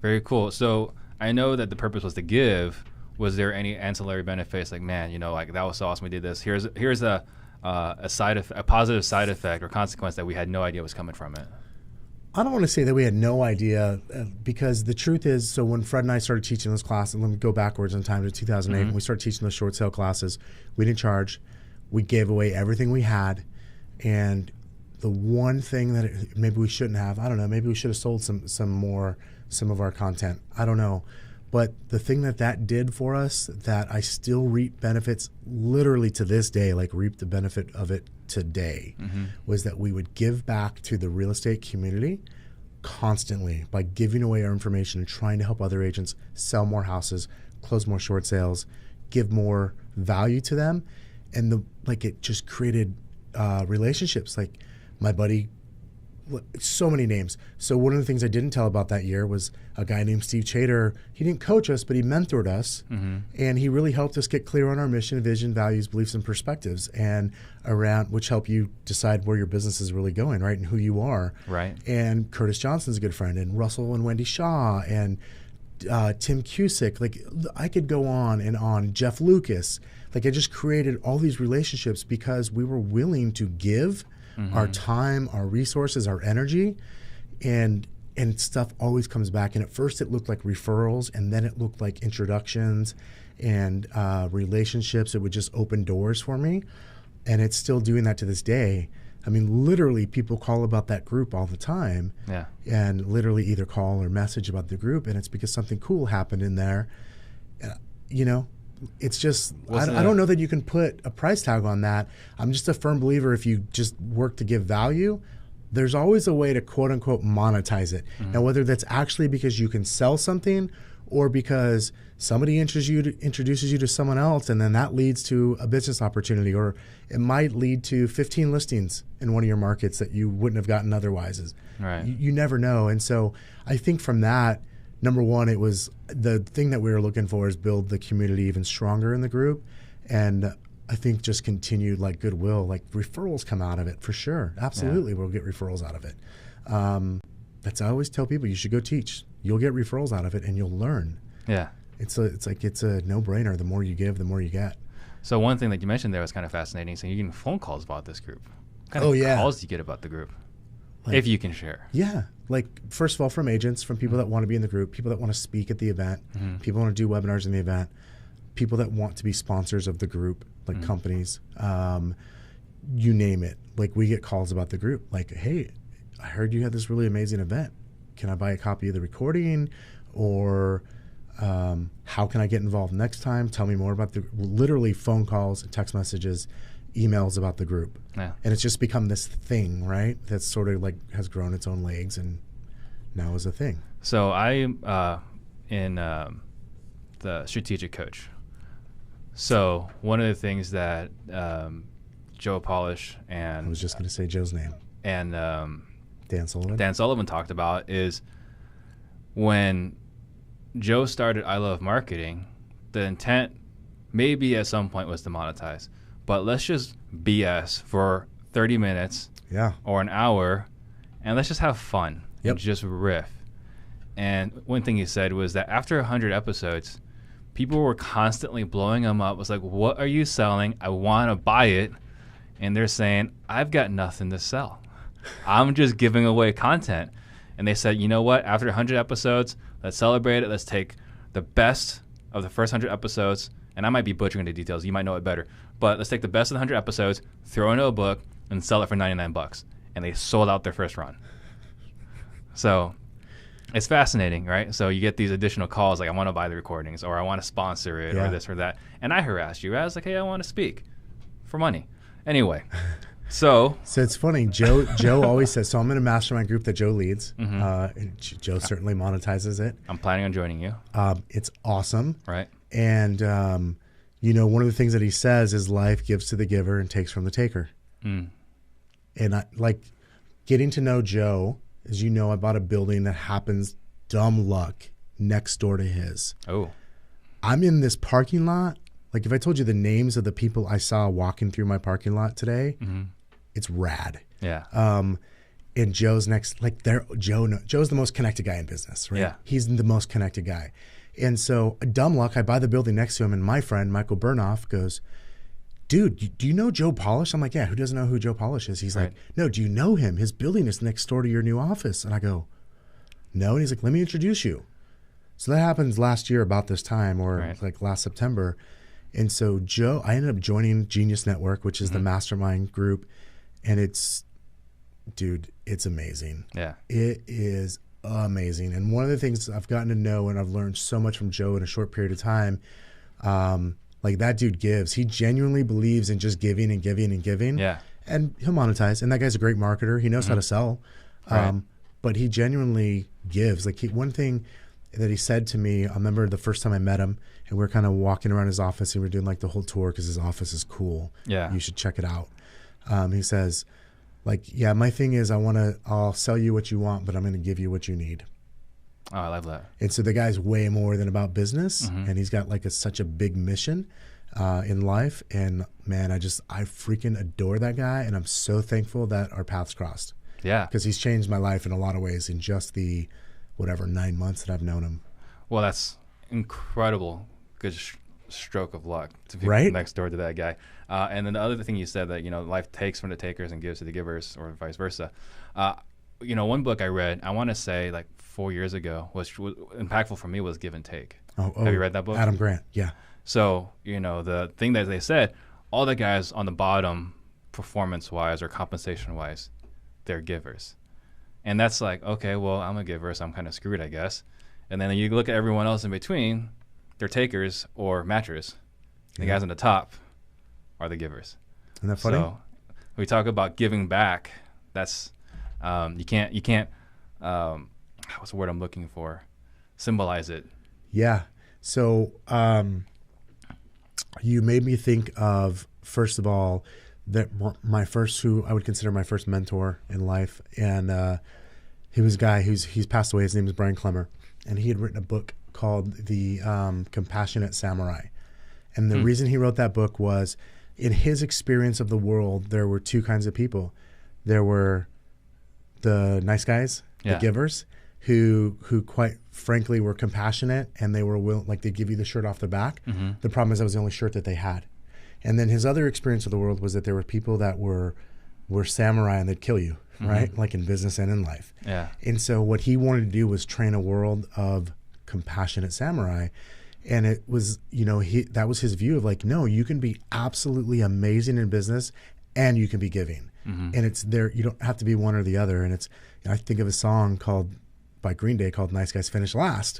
Very cool. So I know that the purpose was to give. Was there any ancillary benefits? Like, man, you know, like that was so awesome we did this. Here's a positive side effect or consequence that we had no idea was coming from it. I don't want to say that we had no idea because the truth is, so when Fred and I started teaching those classes, let me go backwards in time to 2008, when we started teaching those short sale classes, we didn't charge. We gave away everything we had. And the one thing that maybe we shouldn't have, I don't know, maybe we should have sold some of our content. I don't know. But the thing that did for us, that I still reap benefits literally to this day, like reap the benefit of it today, was that we would give back to the real estate community constantly by giving away our information and trying to help other agents sell more houses, close more short sales, give more value to them. And it just created relationships. Like my buddy, so many names. So one of the things I didn't tell about that year was a guy named Steve Chater. He didn't coach us, but he mentored us, and he really helped us get clear on our mission, vision, values, beliefs, and perspectives, and around which help you decide where your business is really going, right, and who you are. Right. And Curtis Johnson's a good friend, and Russell and Wendy Shaw, and Tim Cusick. Like I could go on and on. Jeff Lucas. Like I just created all these relationships because we were willing to give our time, our resources, our energy, and stuff always comes back. And at first it looked like referrals, and then it looked like introductions and relationships. It would just open doors for me, and it's still doing that to this day. I mean, literally people call about that group all the time, and literally either call or message about the group, and it's because something cool happened in there. You know, it's just, I don't know that you can put a price tag on that. I'm just a firm believer if you just work to give value, there's always a way to quote unquote monetize it. Now, whether that's actually because you can sell something or because somebody introduces you to someone else and then that leads to a business opportunity, or it might lead to 15 listings in one of your markets that you wouldn't have gotten otherwise. Right. You never know. And so I think from that, number one, it was the thing that we were looking for is build the community even stronger in the group. And I think just continued like goodwill, like referrals come out of it for sure. Absolutely. We'll get referrals out of it. That's I always tell people, you should go teach. You'll get referrals out of it and you'll learn. Yeah. It's a no-brainer. The more you give, the more you get. So one thing that you mentioned there was kind of fascinating. So you're getting phone calls about this group. What kind of calls do you get about the group? Like, if you can share. Yeah. Like, first of all, from agents, from people that want to be in the group, people that want to speak at the event, people want to do webinars in the event, people that want to be sponsors of the group, like companies, you name it. Like, we get calls about the group. Like, hey, I heard you had this really amazing event. Can I buy a copy of the recording? Or How can I get involved next time? Tell me more about literally phone calls, text messages, emails about the group. Yeah. And it's just become this thing, right? That's sort of like has grown its own legs and now is a thing. So I'm in the strategic coach. So one of the things that Joe Polish and I was just going to say Joe's name. And Dan Sullivan talked about is when Joe started I Love Marketing, the intent maybe at some point was to monetize, but let's just BS for 30 minutes or an hour, and let's just have fun and just riff. And one thing he said was that after 100 episodes, people were constantly blowing him up. It was like, what are you selling? I want to buy it. And they're saying, I've got nothing to sell. I'm just giving away content. And they said, you know what? After 100 episodes, let's celebrate it. Let's take the best of the first 100 episodes. And I might be butchering the details. You might know it better. But let's take the best of the 100 episodes, throw into a book, and sell it for $99. And they sold out their first run. So it's fascinating, right? So you get these additional calls like, I want to buy the recordings, or I want to sponsor it, or this or that. And I harassed you. I was like, hey, I want to speak for money. Anyway, so it's funny. Joe always says, so I'm in a mastermind group that Joe leads. And Joe certainly monetizes it. I'm planning on joining you. It's awesome. Right. And, one of the things that he says is life gives to the giver and takes from the taker. And I like getting to know Joe. As you know, I bought a building that happens, dumb luck, next door to his. Oh. I'm in this parking lot. Like if I told you the names of the people I saw walking through my parking lot today, it's rad. Yeah. And Joe's next, like Joe's the most connected guy in business, right? Yeah. He's the most connected guy. And so dumb luck, I buy the building next to him and my friend, Michael Burnoff, goes, dude, do you know Joe Polish? I'm like, yeah, who doesn't know who Joe Polish is? He's like, no, do you know him? His building is next door to your new office. And I go, no. And he's like, let me introduce you. So that happens last year about this time or like last September. And so Joe, I ended up joining Genius Network, which is the mastermind group. And it's amazing. Yeah. It is amazing. And one of the things I've gotten to know and I've learned so much from Joe in a short period of time, like that dude gives. He genuinely believes in just giving and giving and giving. Yeah. And he'll monetize. And that guy's a great marketer. He knows how to sell. But he genuinely gives. Like one thing that he said to me, I remember the first time I met him and we were kind of walking around his office and we were doing like the whole tour because his office is cool. Yeah. You should check it out. He says, like, yeah, my thing is I'll sell you what you want, but I'm going to give you what you need. Oh, I love that. And so the guy's way more than about business, and he's got like such a big mission in life. And man, I freaking adore that guy, and I'm so thankful that our paths crossed. Yeah, because he's changed my life in a lot of ways in just the 9 months that I've known him. Well, that's incredible. Good stroke of luck to be next door to that guy. And then the other thing you said that life takes from the takers and gives to the givers, or vice versa. One book I read, I want to say like 4 years ago, was impactful for me, was Give and Take. Have you read that book? Adam Grant, yeah. So, the thing that they said, all the guys on the bottom, performance-wise or compensation-wise, they're givers. And that's like, okay, well, I'm a giver, so I'm kind of screwed, I guess. And then you look at everyone else in between, they're takers or matchers. The guys on the top are the givers. Isn't that funny? So we talk about giving back. That's you can't what's the word I'm looking for? Symbolize it. Yeah. So you made me think of, first of all, that who I would consider my first mentor in life, and he was a guy he's passed away. His name is Brian Clemmer, and he had written a book called The Compassionate Samurai. And the reason he wrote that book was, in his experience of the world, there were two kinds of people. There were the nice guys, the givers, who quite frankly were compassionate, and they were willing, like they'd give you the shirt off their back. The problem is that was the only shirt that they had. And then his other experience of the world was that there were people that were samurai and they'd kill you, right? Like in business and in life. Yeah. And so what he wanted to do was train a world of compassionate samurai. And it was, that was his view of like, no, you can be absolutely amazing in business and you can be giving. And it's there, you don't have to be one or the other. And it's, I think of a song by Green Day called Nice Guys Finish Last.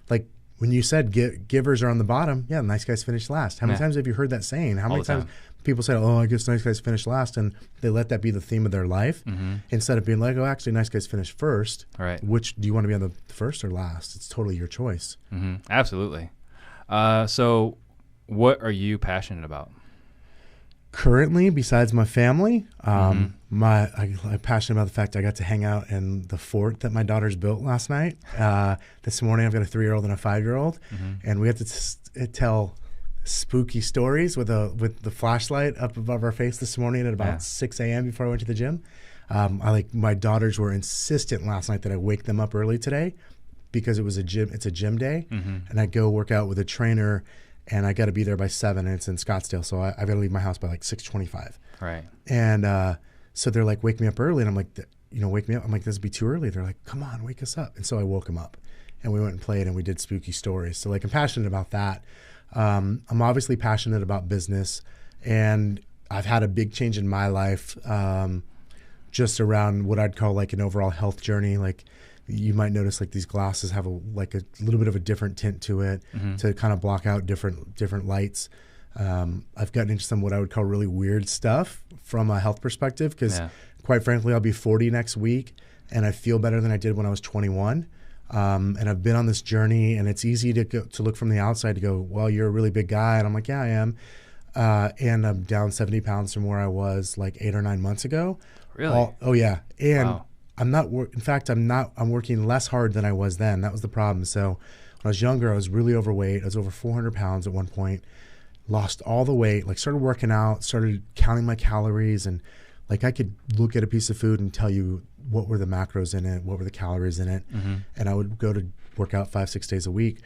Like, when you said givers are on the bottom, yeah, nice guys finish last. How many times have you heard that saying? How many times people say, oh, I guess nice guys finish last, and they let that be the theme of their life instead of being like, oh, actually, nice guys finish first. Right. Which do you want to be on the first or last? It's totally your choice. Absolutely. So what are you passionate about? Currently, besides my family, I'm passionate about the fact I got to hang out in the fort that my daughters built last night. This morning, I've got a 3-year-old and a 5-year-old, and we have to tell spooky stories with the flashlight up above our face this morning at about 6 a.m. before I went to the gym. My daughters were insistent last night that I wake them up early today because it's a gym day, and I go work out with a trainer, and I got to be there by 7, and it's in Scottsdale, so I got to leave my house by like 6:25. Right. And so they're like, wake me up early, and I'm like, wake me up. I'm like, this would be too early. They're like, come on, wake us up. And so I woke them up, and we went and played, and we did spooky stories. So like, I'm passionate about that. I'm obviously passionate about business, and I've had a big change in my life, just around what I'd call like an overall health journey. Like, you might notice like these glasses have a little bit of a different tint to it to kind of block out different lights. I've gotten into some what I would call really weird stuff from a health perspective because quite frankly, I'll be 40 next week, and I feel better than I did when I was 21. And I've been on this journey, and it's easy to look from the outside to go, well, you're a really big guy. And I'm like, yeah, I am. And I'm down 70 pounds from where I was like 8 or 9 months ago. Really? Oh yeah. And I'm working less hard than I was then. That was the problem. So when I was younger, I was really overweight. I was over 400 pounds at one point, lost all the weight, like started working out, started counting my calories, and like I could look at a piece of food and tell you what were the macros in it, what were the calories in it. And I would go to work out 5-6 days a week.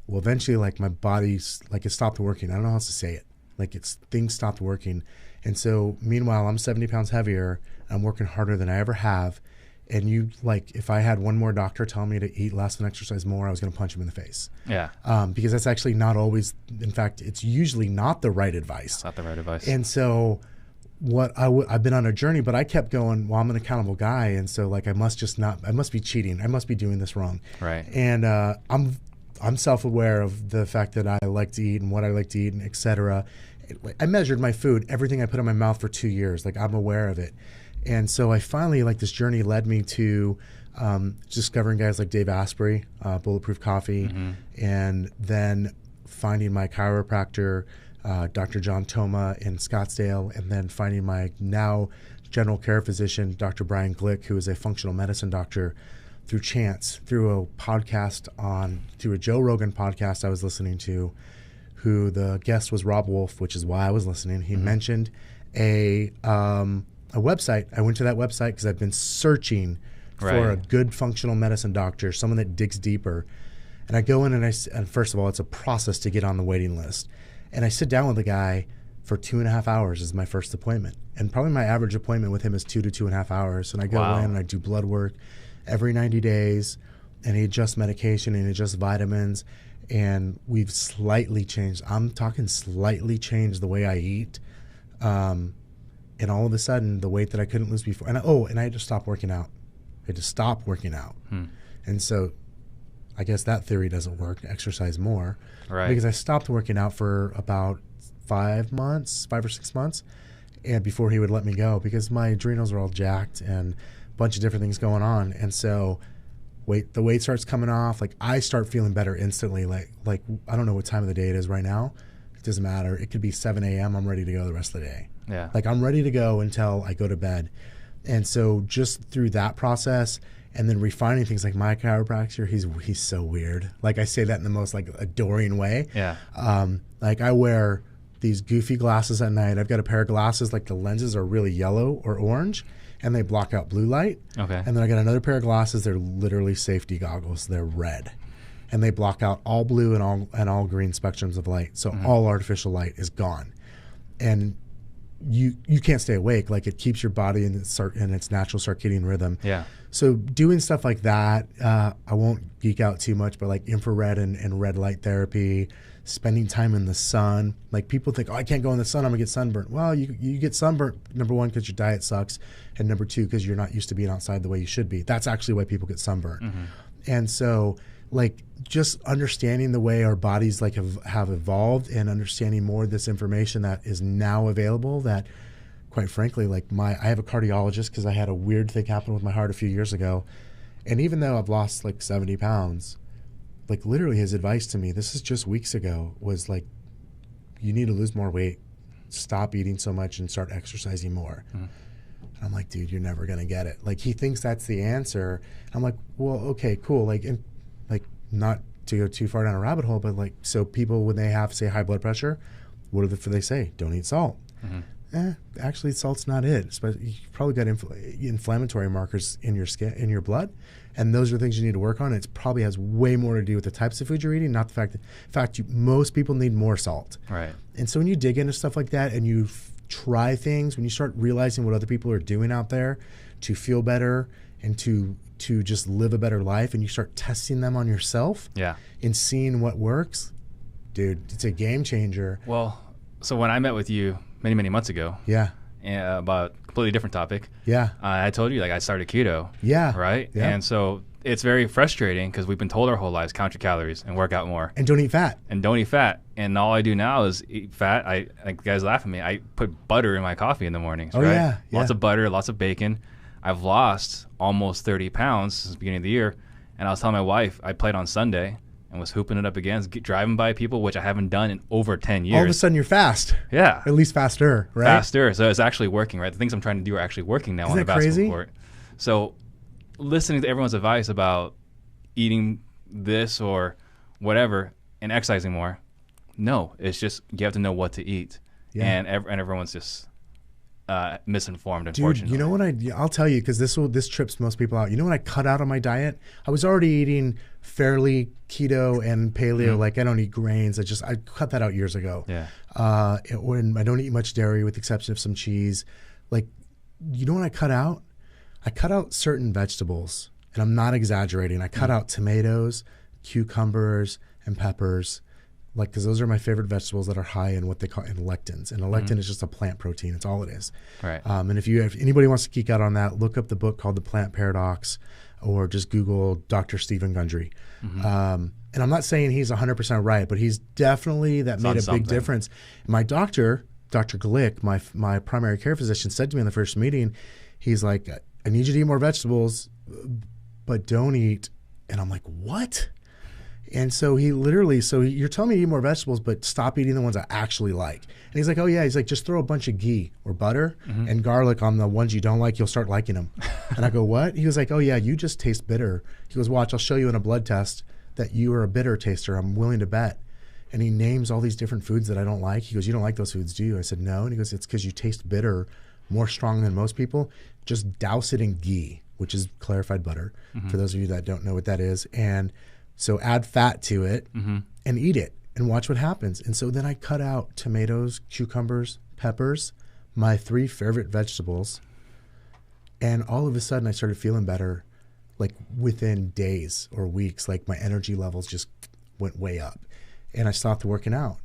Well, eventually like my body's like, it stopped working. I don't know how else to say it. Like things stopped working. And so meanwhile, I'm 70 pounds heavier. I'm working harder than I ever have. And if I had one more doctor tell me to eat less and exercise more, I was going to punch him in the face. Yeah. Because that's actually not always, in fact, it's usually not the right advice. It's not the right advice. And so I've been on a journey, but I kept going, well, I'm an accountable guy. And so like, I must be cheating. I must be doing this wrong. Right. And I'm self-aware of the fact that I like to eat and what I like to eat and et cetera. I measured my food, everything I put in my mouth for 2 years. Like I'm aware of it. And so I finally, like this journey led me to discovering guys like Dave Asprey, Bulletproof Coffee, and then finding my chiropractor, Dr. John Toma in Scottsdale, and then finding my now general care physician, Dr. Brian Glick, who is a functional medicine doctor, through chance, through a Joe Rogan podcast I was listening to, who the guest was Rob Wolf, which is why I was listening. He mentioned a website. I went to that website because I've been searching for a good functional medicine doctor, someone that digs deeper. And I go in and first of all, it's a process to get on the waiting list. And I sit down with the guy for 2.5 hours as my first appointment. And probably my average appointment with him is 2 to 2.5 hours. And I go in and I do blood work every 90 days, and he adjusts medication and he adjusts vitamins. And we've slightly changed. I'm talking slightly changed the way I eat. And all of a sudden, the weight that I couldn't lose before, and I had to stop working out. I had to stop working out. And so I guess that theory doesn't work, exercise more. Right. Because I stopped working out for about 5 or 6 months, and before he would let me go, because my adrenals are all jacked and a bunch of different things going on. And so the weight starts coming off. Like I start feeling better instantly. Like I don't know what time of the day it is right now. It doesn't matter. It could be 7 a.m. I'm ready to go the rest of the day. Yeah. Like I'm ready to go until I go to bed. And so just through that process and then refining things, like my chiropractor, he's so weird. Like I say that in the most like adoring way. Yeah. Like I wear these goofy glasses at night. I've got a pair of glasses, like the lenses are really yellow or orange and they block out blue light. Okay. And then I got another pair of glasses. They're literally safety goggles. They're red. And they block out all blue and all green spectrums of light. So all artificial light is gone. And you can't stay awake. Like it keeps your body in its natural circadian rhythm. Yeah. So doing stuff like that, I won't geek out too much, but like infrared and red light therapy, spending time in the sun. Like people think, oh, I can't go in the sun, I'm gonna get sunburnt. Well, you get sunburnt, number one, because your diet sucks, and number two, because you're not used to being outside the way you should be. That's actually why people get sunburnt. And so like just understanding the way our bodies like have evolved and understanding more of this information that is now available that quite frankly, like I have a cardiologist because I had a weird thing happen with my heart a few years ago. And even though I've lost like 70 pounds, like literally his advice to me, this is just weeks ago, was like, you need to lose more weight, stop eating so much and start exercising more. And I'm like, dude, you're never going to get it. Like he thinks that's the answer. I'm like, well, okay, cool. Like, and like not to go too far down a rabbit hole, but like, so people, when they have say high blood pressure, what do they say? Don't eat salt. Actually, salt's not it. You've probably got inflammatory markers in your skin, in your blood, and those are things you need to work on. It probably has way more to do with the types of food you're eating, not the fact that, in fact, most people need more salt. Right. And so when you dig into stuff like that and you try things, when you start realizing what other people are doing out there to feel better and to just live a better life, and you start testing them on yourself, and seeing what works, dude, it's a game changer. Well, so when I met with you many months ago, about a completely different topic, I told you like I started keto, right, and so it's very frustrating because we've been told our whole lives count your calories and work out more and don't eat fat, and all I do now is eat fat. I like guys laugh at me. I put butter in my coffee in the mornings, lots of butter, lots of bacon. I've lost almost 30 pounds since the beginning of the year, and I was telling my wife I played on Sunday and was hooping it up again, driving by people, which I haven't done in over 10 years. All of a sudden you're fast. Yeah. At least faster, right? Faster. So it's actually working, right? The things I'm trying to do are actually working now on the basketball court. So listening to everyone's advice about eating this or whatever and exercising more, no, it's just you have to know what to eat. And everyone's just misinformed, unfortunately. Dude, you know what I'll tell you, because this trips most people out. You know what I cut out on my diet? I was already eating fairly keto and paleo. Like I don't eat grains. I cut that out years ago. When I don't eat much dairy with the exception of some cheese. Like, you know what I cut out? I cut out certain vegetables, and I'm not exaggerating. I cut out tomatoes, cucumbers, and peppers. Like, because those are my favorite vegetables that are high in what they call in lectins. And a lectin is just a plant protein. It's all it is. Right. And if anybody wants to geek out on that, look up the book called The Plant Paradox, or just Google Dr. Stephen Gundry. And I'm not saying he's 100% right, but he's definitely made a big difference. My doctor, Dr. Glick, my primary care physician, said to me in the first meeting, he's like, I need you to eat more vegetables, but don't eat. And I'm like, what? And so you're telling me to eat more vegetables, but stop eating the ones I actually like. And he's like, oh yeah. He's like, just throw a bunch of ghee or butter and garlic on the ones you don't like. You'll start liking them. And I go, what? He was like, oh yeah, you just taste bitter. He goes, watch, I'll show you in a blood test that you are a bitter taster. I'm willing to bet. And he names all these different foods that I don't like. He goes, you don't like those foods, do you? I said, no. And he goes, it's because you taste bitter more strong than most people. Just douse it in ghee, which is clarified butter, for those of you that don't know what that is. And so add fat to it and eat it and watch what happens. And so then I cut out tomatoes, cucumbers, peppers, my 3 favorite vegetables. And all of a sudden I started feeling better, like within days or weeks. Like my energy levels just went way up. And I stopped working out.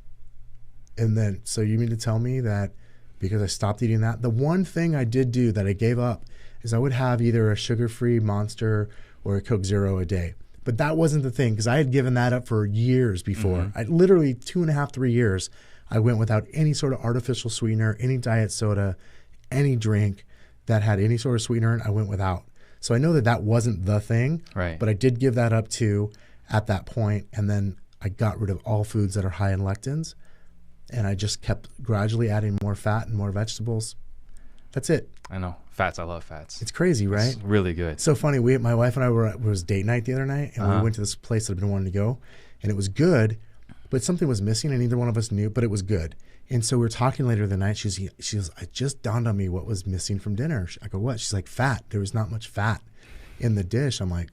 And then, so you mean to tell me that because I stopped eating that, the one thing I did do that I gave up is I would have either a sugar-free Monster or a Coke Zero a day. But that wasn't the thing, because I had given that up for years before. I literally 2.5, 3 years, I went without any sort of artificial sweetener, any diet soda, any drink that had any sort of sweetener in it, I went without. So I know that wasn't the thing, but I did give that up too at that point. And then I got rid of all foods that are high in lectins. And I just kept gradually adding more fat and more vegetables. That's it. I know. Fats. I love fats. It's crazy, right? It's really good. It's so funny. My wife and I was date night the other night, and we went to this place that I've been wanting to go, and it was good, but something was missing, and neither one of us knew, but it was good. And so we were talking later the night. She goes, it just dawned on me what was missing from dinner. I go, what? She's like, fat. There was not much fat in the dish. I'm like,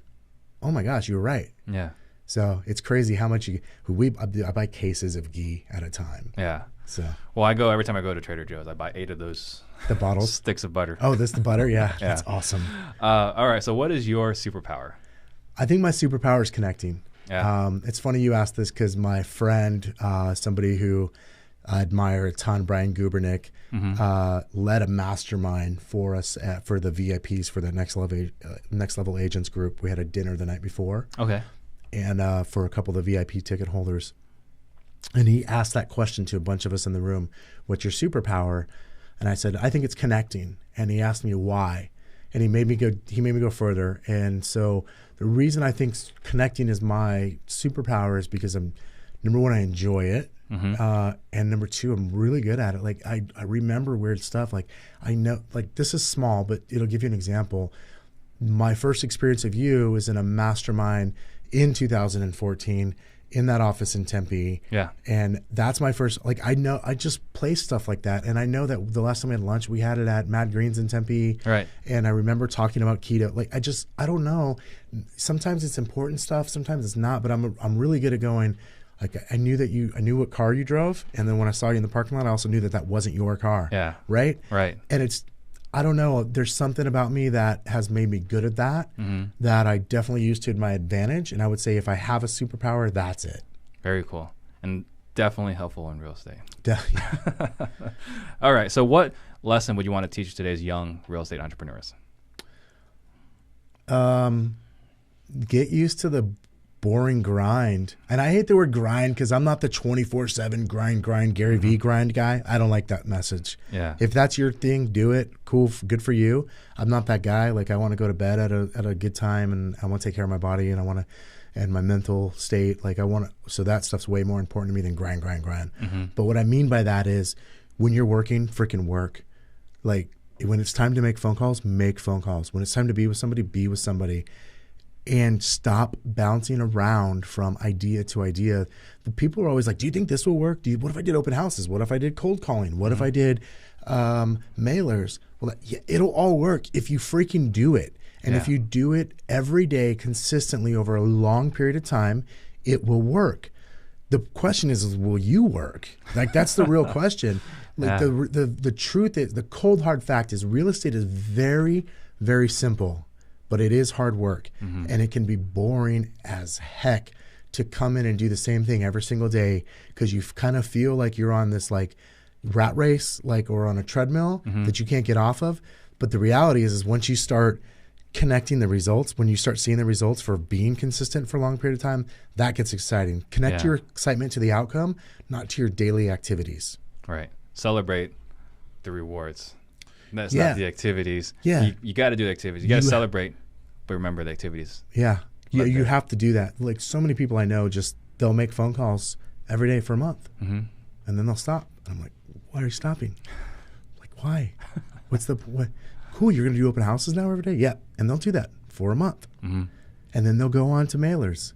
oh my gosh, you were right. Yeah. So it's crazy how much I buy cases of ghee at a time. Yeah. So. Well, every time I go to Trader Joe's, I buy 8 of those. The bottles? Sticks of butter. Oh, this the butter? Yeah. That's awesome. All right. So what is your superpower? I think my superpower is connecting. Yeah. It's funny you asked this because my friend, somebody who I admire a ton, Brian Gubernick, led a mastermind for us for the VIPs for the next level agents group. We had a dinner the night before. Okay. and for a couple of the VIP ticket holders. And he asked that question to a bunch of us in the room, what's your superpower? And I said, I think it's connecting. And he asked me why. And he made me go further. And so the reason I think connecting is my superpower is because number one, I enjoy it. And number two, I'm really good at it. Like I remember weird stuff. Like I know, like this is small, but it'll give you an example. My first experience of you is in a mastermind in 2014 in that office in Tempe. Yeah. And that's my first, like, I know, I just play stuff like that. And I know that the last time we had lunch, we had it at Mad Green's in Tempe. Right. And I remember talking about keto. Like, I don't know. Sometimes it's important stuff. Sometimes it's not, but I'm really good at going, like, I knew what car you drove. And then when I saw you in the parking lot, I also knew that wasn't your car. Yeah. Right. Right. And I don't know. There's something about me that has made me good at that, that I definitely use to my advantage. And I would say if I have a superpower, that's it. Very cool. And definitely helpful in real estate. Yeah. All right. So what lesson would you want to teach today's young real estate entrepreneurs? Get used to the boring grind. And I hate the word grind because I'm not the 24/7 grind, Gary Vee grind guy. I don't like that message. Yeah. If that's your thing, do it. Cool. Good for you. I'm not that guy. Like I want to go to bed at a good time and I want to take care of my body and I want to, and my mental state. Like so that stuff's way more important to me than grind. But what I mean by that is when you're working, freaking work. Like when it's time to make phone calls, make phone calls. When it's time to be with somebody, be with somebody. And stop bouncing around from idea to idea. The people are always like, do you think this will work? What if I did open houses? What if I did cold calling? What if I did mailers? Well, yeah, it'll all work if you freaking do it. And if you do it every day consistently over a long period of time, it will work. The question is will you work? Like that's the real question. Like the truth is, the cold hard fact is real estate is very, very simple. But it is hard work, and it can be boring as heck to come in and do the same thing every single day because you kind of feel like you're on this like rat race, like or on a treadmill that you can't get off of. But the reality is once you start connecting the results, when you start seeing the results for being consistent for a long period of time, that gets exciting. Connect your excitement to the outcome, not to your daily activities. Right. Celebrate the rewards. That's not the activities. Yeah. You got to do the activities. You got to celebrate, but remember the activities. Yeah. Yeah, you have to do that. Like so many people I know they'll make phone calls every day for a month. And then they'll stop. And I'm like, why are you stopping? Like, why? What? Cool, you're going to do open houses now every day? Yeah. And they'll do that for a month. And then they'll go on to mailers.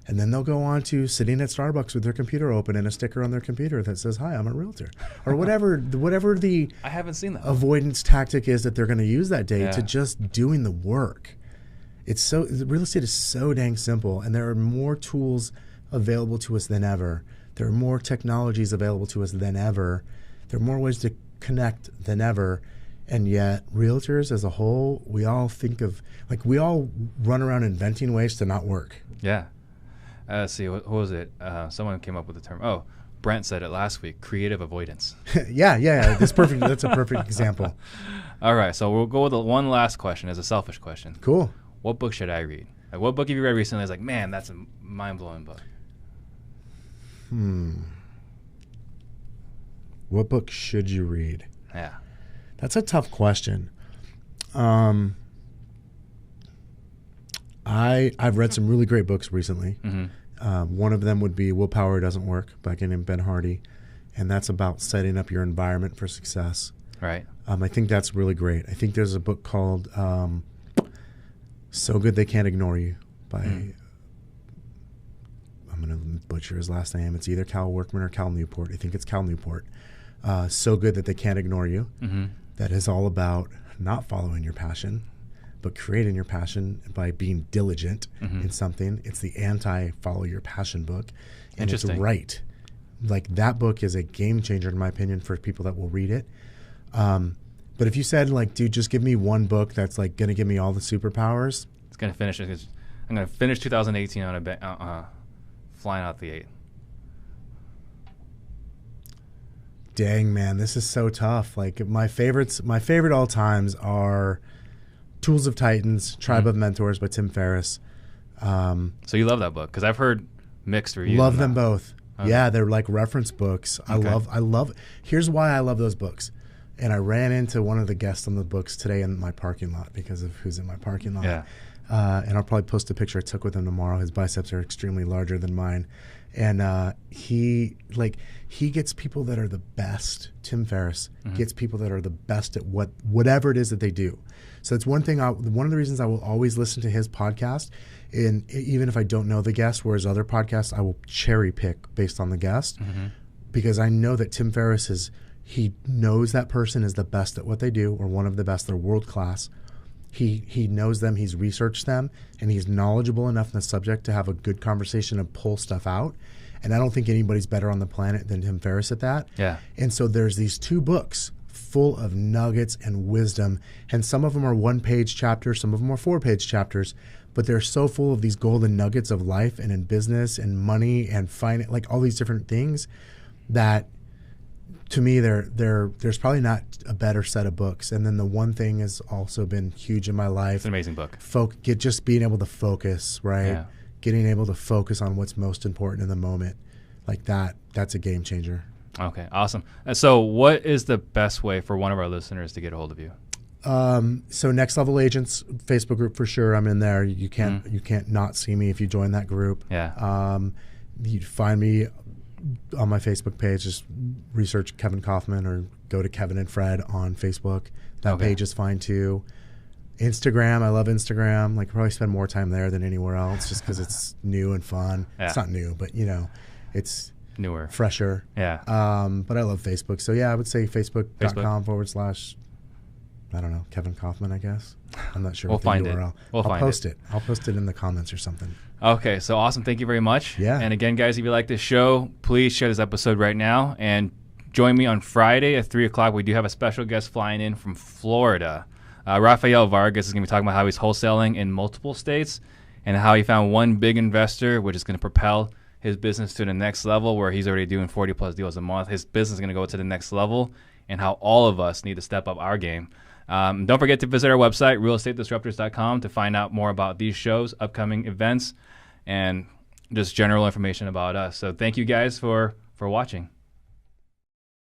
And then they'll go on to sitting at Starbucks with their computer open and a sticker on their computer that says, hi, I'm a realtor. Or whatever the I haven't seen that avoidance tactic is that they're going to use that day to just doing the work. Real estate is so dang simple, and there are more tools available to us than ever. There are more technologies available to us than ever. There are more ways to connect than ever. And yet, realtors as a whole, we all run around inventing ways to not work. Yeah. Let's see, what was it? Someone came up with the term. Oh, Brent said it last week, creative avoidance. Yeah. That's perfect. That's a perfect example. All right, so we'll go with one last question as a selfish question. Cool. What book should I read? Like, what book have you read recently that's like, man, that's a mind-blowing book? What book should you read? Yeah. That's a tough question. I've read some really great books recently. One of them would be Willpower Doesn't Work by a guy named Ben Hardy. And that's about setting up your environment for success. Right. I think that's really great. I think there's a book called So Good They Can't Ignore You by, I'm going to butcher his last name. It's either Cal Workman or Cal Newport. I think it's Cal Newport. So Good That They Can't Ignore You. That is all about not following your passion, but creating your passion by being diligent in something. It's the anti-follow your passion book. And it's right. Like that book is a game changer in my opinion for people that will read it. But if you said like, dude, just give me one book that's like going to give me all the superpowers. It's going to finish it. I'm going to finish 2018 on a flying out the 8. Dang, man, this is so tough. Like my favorite all times are Tools of Titans, Tribe of Mentors by Tim Ferriss. So you love that book? Because I've heard mixed reviews. Love them both. Okay. Yeah, they're like reference books. I love. Here's why I love those books. And I ran into one of the guests on the books today in my parking lot because of who's in my parking lot. Yeah. And I'll probably post a picture I took with him tomorrow. His biceps are extremely larger than mine. And he gets people that are the best. Tim Ferriss gets people that are the best at whatever it is that they do. So it's one of the reasons I will always listen to his podcast. And even if I don't know the guest, whereas other podcasts, I will cherry pick based on the guest because I know that Tim Ferriss he knows that person is the best at what they do or one of the best. They're world class. He knows them, he's researched them, and he's knowledgeable enough in the subject to have a good conversation and pull stuff out. And I don't think anybody's better on the planet than Tim Ferriss at that. Yeah. And so there's these 2 books full of nuggets and wisdom, and some of them are 1-page chapters, some of them are 4-page chapters, but they're so full of these golden nuggets of life and in business and money and finance, like all these different things that to me, there's probably not a better set of books. And then the one thing has also been huge in my life. It's an amazing book. Just being able to focus, right? Yeah. Getting able to focus on what's most important in the moment. Like that's a game changer. Okay, awesome. So what is the best way for one of our listeners to get a hold of you? So Next Level Agents Facebook group for sure. I'm in there. You can't not see me if you join that group. Yeah. You'd find me on my Facebook page. Just research Kevin Kaufman or go to Kevin and Fred on Facebook. That page is fine too. Instagram, I love Instagram. Like probably spend more time there than anywhere else just because it's new and fun. Yeah. It's not new, but it's newer, fresher. Yeah. But I love Facebook. So yeah, I would say facebook.com/ I don't know, Kevin Kaufman, I guess. I'm not sure. We'll find it. I'll post it. I'll post it in the comments or something. Okay, so awesome. Thank you very much. Yeah. And again, guys, if you like this show, please share this episode right now and join me on Friday at 3 o'clock. We do have a special guest flying in from Florida. Rafael Vargas is going to be talking about how he's wholesaling in multiple states and how he found one big investor, which is going to propel his business to the next level where he's already doing 40-plus deals a month. His business is going to go to the next level and how all of us need to step up our game. Don't forget to visit our website, realestatedisruptors.com, to find out more about these shows, upcoming events, and just general information about us. So thank you guys for watching.